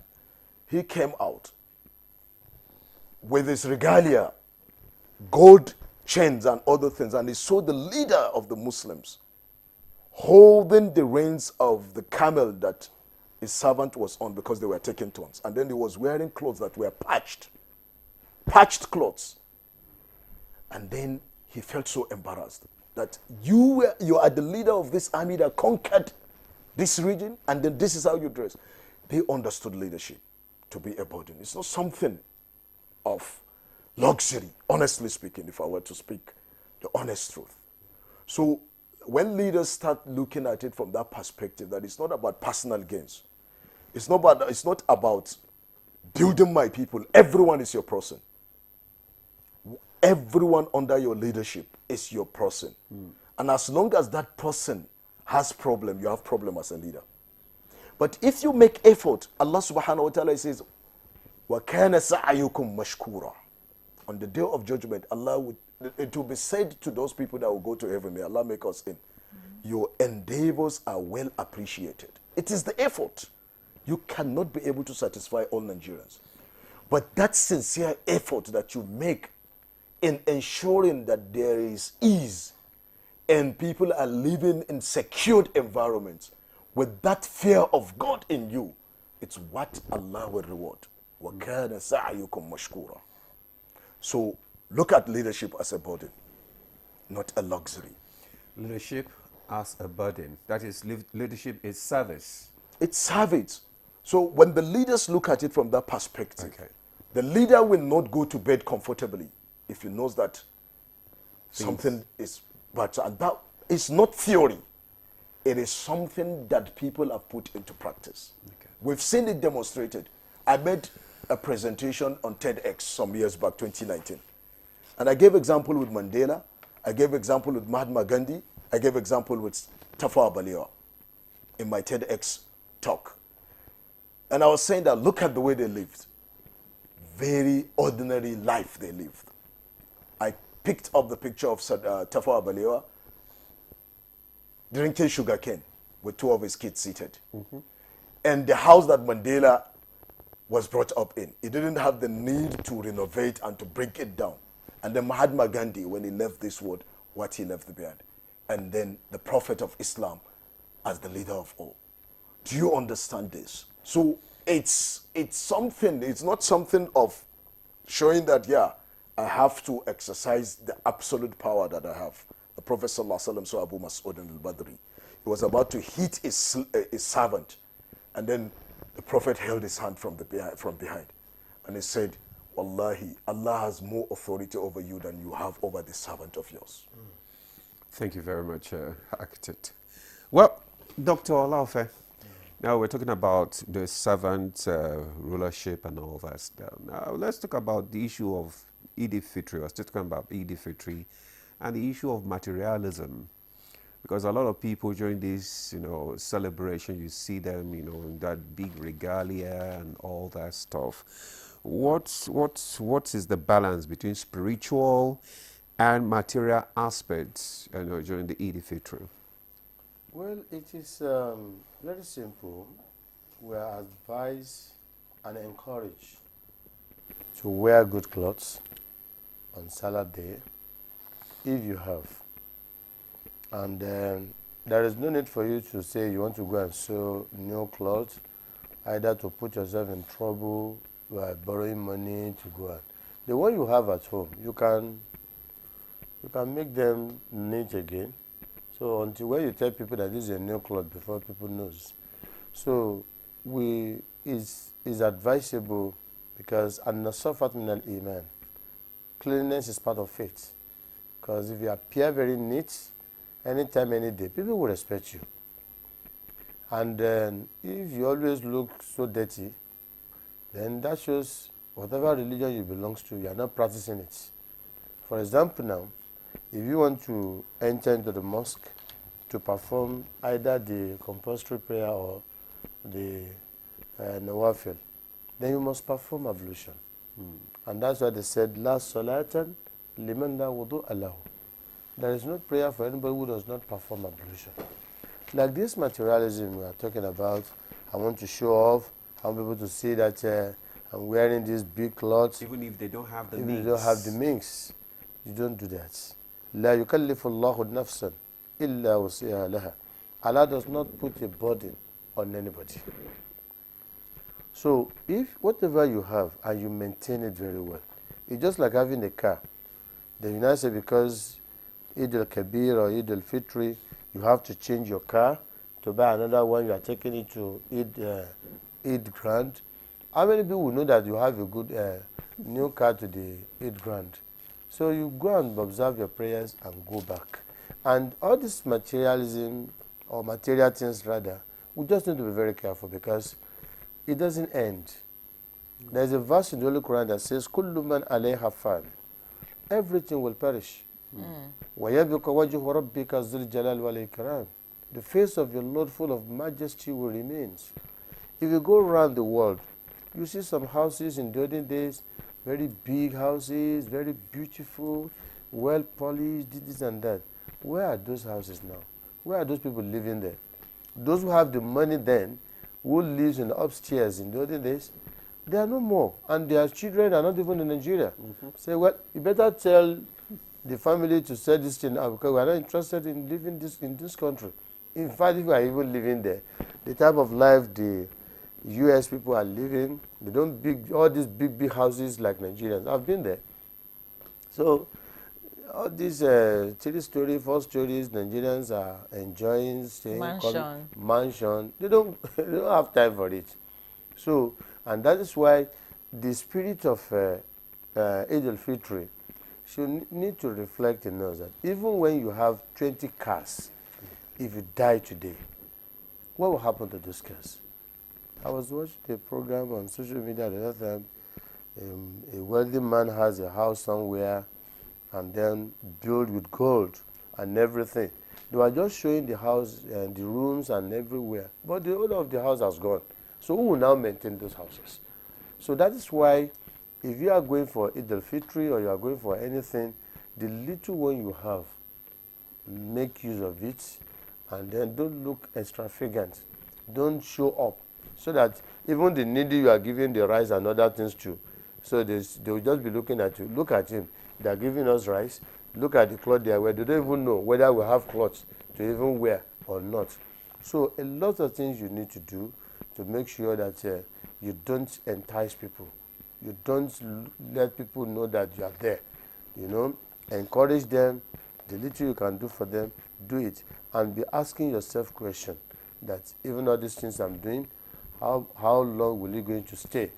he came out with his regalia, gold chains and other things, and he saw the leader of the Muslims holding the reins of the camel that his servant was on because they were taking turns. And then he was wearing clothes that were patched clothes. And then he felt so embarrassed that you are the leader of this army that conquered this region, and then this is how you dress. They understood leadership to be a burden. It's not something of luxury, honestly speaking, if I were to speak the honest truth. So when leaders start looking at it from that perspective, that it's not about personal gains. It's not about building my people. Everyone is your person. Everyone under your leadership is your person. And as long as that person has problem, you have problem as a leader. But if you make effort, Allah subhanahu wa ta'ala says, وَكَانَ سَعْيُكُمْ مَشْكُورًا. On the day of judgment, it will be said to those people that will go to heaven, may Allah make us in, your endeavors are well appreciated. It is the effort. You cannot be able to satisfy all Nigerians. But that sincere effort that you make in ensuring that there is ease and people are living in secured environments with that fear of God in you, it's what Allah will reward. وَكَانَ سَعْيُكُمْ مَشْكُورًا. So look at leadership as a burden, not a luxury. Leadership as a burden. That is, leadership is service. It's service. So when the leaders look at it from that perspective, the leader will not go to bed comfortably if he knows that something is bad. And that is not theory. It is something that people have put into practice. We've seen it demonstrated. I made a presentation on TEDx some years back, 2019. And I gave example with Mandela. I gave example with Mahatma Gandhi. I gave example with Tafawa Balewa in my TEDx talk. And I was saying that look at the way they lived. Very ordinary life they lived. I picked up the picture of Tafawa Balewa drinking sugarcane with two of his kids seated. And the house that Mandela was brought up in, he didn't have the need to renovate and to break it down. And then Mahatma Gandhi, when he left this world, what he left behind. And then the Prophet of Islam as the leader of all. Do you understand this? So it's something. It's not something of showing that, yeah, I have to exercise the absolute power that I have. The Prophet ﷺ saw Abu Mas'ud al-Badri. He was about to hit his servant, and then the Prophet held his hand from behind, and he said, Wallahi, Allah has more authority over you than you have over the servant of yours. Thank you very much, Architect. Well, Dr. Olaofe, now we're talking about the servant rulership and all that stuff. Now let's talk about the issue of Eid al-Fitr. I was just talking about Eid al-Fitr and the issue of materialism. Because a lot of people during this, celebration, you see them, in that big regalia and all that stuff. What is the balance between spiritual and material aspects, during the Eid al-Fitr? Well, it is very simple. We are advised and encouraged to wear good clothes on Salah day, if you have. And there is no need for you to say you want to go and sew new clothes, either to put yourself in trouble by borrowing money to go out. The one you have at home, you can make them neat again. So until when you tell people that this is a new cloth before people knows. So is advisable, because an-nasafat min al-iman, cleanliness is part of faith. Because if you appear very neat, anytime, any day, people will respect you. And then if you always look so dirty, then that shows whatever religion you belong to, you are not practicing it. For example now, if you want to enter into the mosque to perform either the compulsory prayer or the nawafil, then you must perform ablution. And that's why they said, La salatan liman la wudu allahu. There is no prayer for anybody who does not perform ablution. Like this materialism we are talking about, I want to show off, I want people to see that I'm wearing these big clothes. Even if they don't have the means. means. If they don't have the means, you don't do that. لا يكلف الله نفسا إلا وسعها لها. Allah does not put a burden on anybody. So if whatever you have and you maintain it very well, it's just like having a car. Then you now say because Eid al-Kabir or Eid al-Fitri, you have to change your car to buy another one, you are taking it to Eid Grand. How many people know that you have a good new car to the Eid Grand? So you go and observe your prayers and go back. And all this materialism, or material things rather, we just need to be very careful because it doesn't end. There's a verse in the Holy Quran that says, كُلُّ مَنْ عَلَيْهَا فَانٍ. Everything will perish. وَيَبْقَ وَجْهُ رَبِّكَ ذُو الْجَلَالِ وَالْإِكْرَامِ. The face of your Lord full of majesty will remain. If you go around the world, you see some houses in the olden days, very big houses, very beautiful, well polished, this and that. Where are those houses now? Where are those people living there? Those who have the money then, who lives in the upstairs in the olden days, they are no more. And their children are not even in Nigeria. Say, well, you better tell the family to sell this thing out because we are not interested in living in this country. In fact, if we are even living there, the type of life the US people are living, they don't all these big houses like Nigerians. I've been there. So all these 3-story, 4 stories Nigerians are enjoying staying mansion. They don't have time for it. So, and that is why the spirit of Eid al-Fitr should need to reflect in us that even when you have 20 cars, if you die today, what will happen to those cars? I was watching a program on social media the other time. A wealthy man has a house somewhere and then built with gold and everything. They were just showing the house and the rooms and everywhere. But the owner of the house has gone. So who will now maintain those houses? So that is why if you are going for Eid al-Fitr or you are going for anything, the little one you have, make use of it and then don't look extravagant. Don't show up. So that even the needy you are giving the rice and other things to, so they will just be looking at you. Look at him. They are giving us rice. Look at the clothes they are wearing. They don't even know whether we have clothes to even wear or not. So a lot of things you need to do to make sure that you don't entice people. You don't let people know that you are there. You know, encourage them. The little you can do for them, do it. And be asking yourself question that even all these things I'm doing, how long will it going to stay?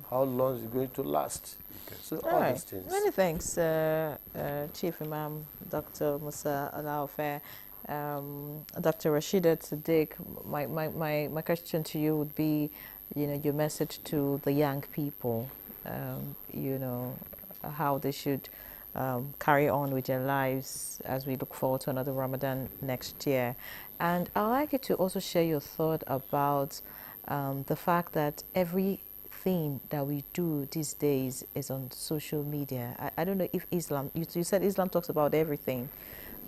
How long is it going to last? Okay. So all these things. Many thanks, Chief Imam Dr. Musa Alaofe. Dr. Rashida Sadiq, my question to you would be, you know, your message to the young people, you know, how they should carry on with their lives as we look forward to another Ramadan next year. And I'd like you to also share your thought about the fact that everything that we do these days is on social media. I don't know if Islam, you said Islam talks about everything.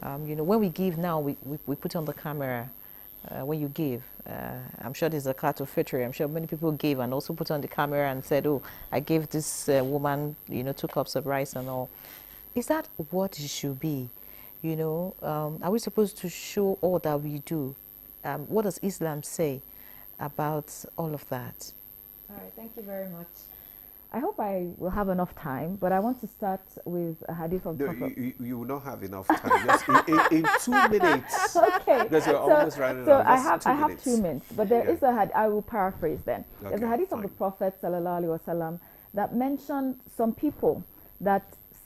You know, when we give now, we put on the camera when you give. I'm sure there's a Zakat of Fitr. I'm sure many people gave and also put on the camera and said, oh, I gave this woman, you know, 2 cups of rice and all. Is that what it should be? You know, are we supposed to show all that we do? What does Islam say about all of that? All right, thank you very much. I hope I will have enough time, but I want to start with a hadith of Prophet. You will not have enough time. Just in 2 minutes. Okay. Because you're almost running out. So I have 2 minutes, but there is a hadith. I will paraphrase then. Okay, there's a hadith of the Prophet ﷺ that mentioned some people that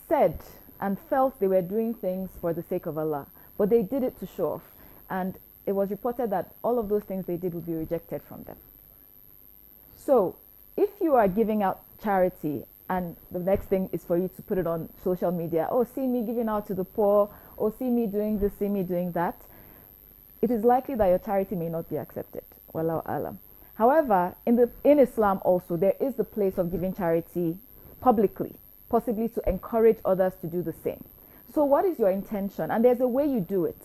said and felt they were doing things for the sake of Allah, but they did it to show off. And it was reported that all of those things they did would be rejected from them. So if you are giving out charity and the next thing is for you to put it on social media, oh, see me giving out to the poor, or see me doing this, see me doing that, it is likely that your charity may not be accepted. Wallahu alam. However, in Islam also, there is the place of giving charity publicly, possibly to encourage others to do the same. So what is your intention? And there's a way you do it.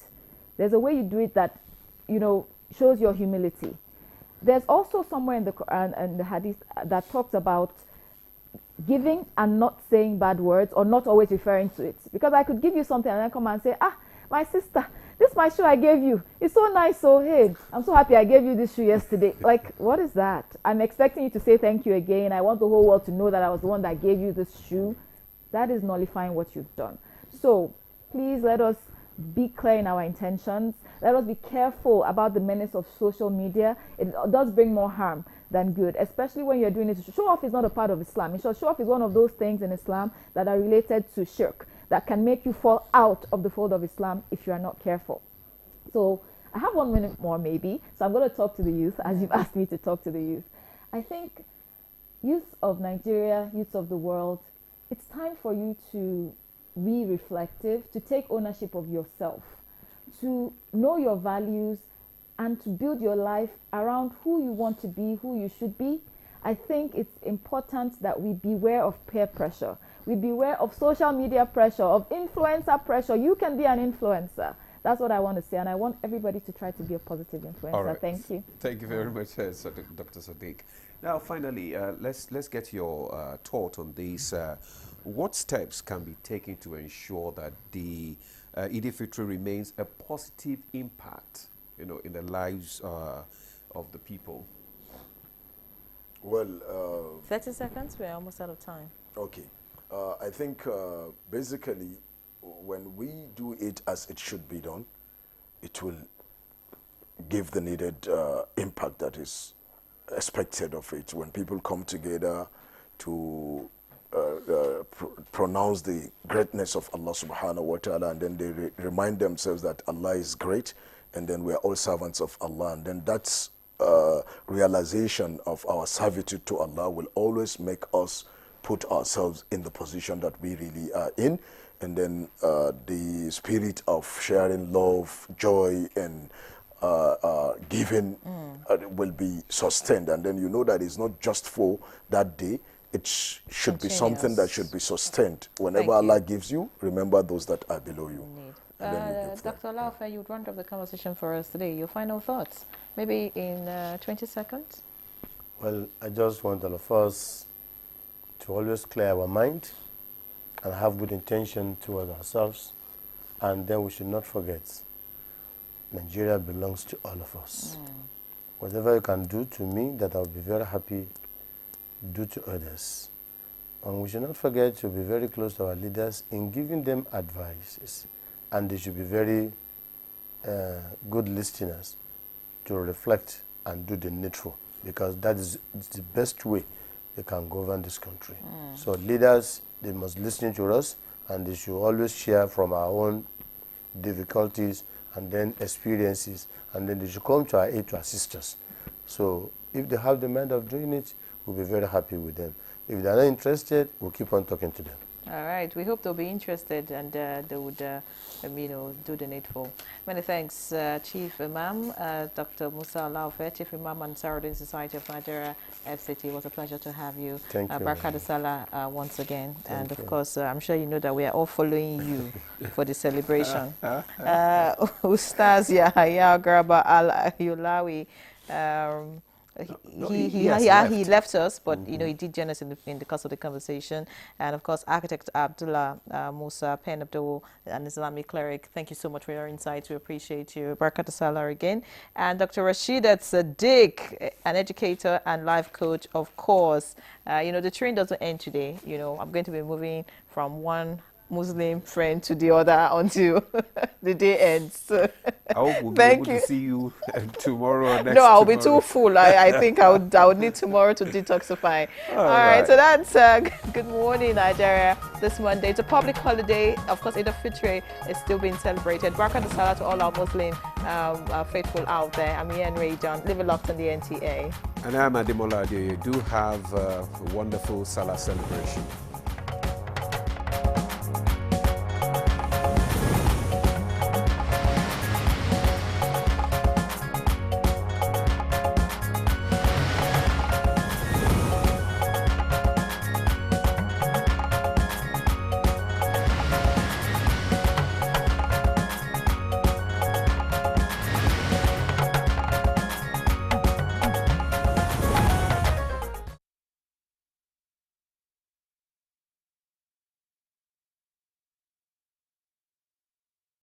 There's a way you do it that, you know, shows your humility. There's also somewhere in the Quran and the Hadith that talks about giving and not saying bad words or not always referring to it. Because I could give you something and then come and say, ah, my sister, this is my shoe I gave you. It's so nice, so hey, I'm so happy I gave you this shoe yesterday. Like, what is that? I'm expecting you to say thank you again. I want the whole world to know that I was the one that gave you this shoe. That is nullifying what you've done. So please let us be clear in our intentions. Let us be careful about the menace of social media. It does bring more harm than good, especially when you're doing it. Show off is not a part of Islam. Show off is one of those things in Islam that are related to shirk, that can make you fall out of the fold of Islam if you are not careful. So I have 1 minute more maybe, so I'm going to talk to the youth as you've asked me to talk to the youth. I think youth of Nigeria, youth of the world, it's time for you to be reflective, to take ownership of yourself, to know your values, and to build your life around who you want to be, who you should be. I think it's important that we beware of peer pressure. We beware of social media pressure, of influencer pressure. You can be an influencer. That's what I want to say, and I want everybody to try to be a positive influencer. All right. Thank you. Thank you very much, Dr. Sadiq. Now, finally, let's get your thought on this. What steps can be taken to ensure that the Eid al-Fitr remains a positive impact, you know, in the lives of the people? Well, 30 seconds. We're almost out of time. Okay. I think basically when we do it as it should be done, it will give the needed impact that is expected of it. When people come together to pronounce the greatness of Allah subhanahu wa ta'ala, and then they remind themselves that Allah is great, and then we are all servants of Allah, and then that's realization of our servitude to Allah will always make us put ourselves in the position that we really are in, and then the spirit of sharing love, joy, and giving will be sustained. And then you know that it's not just for that day, it should be something that should be sustained. Whenever Allah gives you, remember those that are below you. Dr. Alaofe, you would round up the conversation for us today. Your final thoughts, maybe in 20 seconds? Well, I just want all of us to always clear our mind and have good intention towards ourselves. And then we should not forget, Nigeria belongs to all of us. Whatever you can do to me, that I'll be very happy do to others. And we should not forget to be very close to our leaders in giving them advices. And they should be very good listeners to reflect and do the needful, because that is the best way they can govern this country. So leaders, they must listen to us, and they should always share from our own difficulties and then experiences, and then they should come to our aid to assist us. So if they have the mind of doing it, we'll be very happy with them. If they're not interested, we'll keep on talking to them. All right. We hope they'll be interested and they would, do the needful. Many thanks, Chief Imam, Dr. Musa Laufe, Chief Imam and Saruddin Society of Nigeria, FCT. It was a pleasure to have you. Thank you. Barka Salah once again. Thank and, of you. course, I'm sure you know that we are all following you for the celebration. Ustaz Yahya Graba Al-Yulawi, he left us, but he did join us in the course of the conversation. And of course, architect Abdullah Musa Pen Abdul, an Islamic cleric, thank you so much for your insights. We appreciate you. Barakat Salah again. And Dr. Rasheedat Sadiq, an educator and life coach, of course. The train doesn't end today. I'm going to be moving from one Muslim friend to the other until the day ends. I hope we'll be able to see you tomorrow or next. No, I'll be too full. I think I would need tomorrow to detoxify. All right, so that's good morning, Nigeria. This Monday, it's a public holiday. Of course, Eid al-Fitr is still being celebrated. Barakat Salah to all our Muslim faithful out there. I'm Ian Ray John. Live it locked on the NTA. And I'm Ademola Adeoye. Do have a wonderful Salah celebration.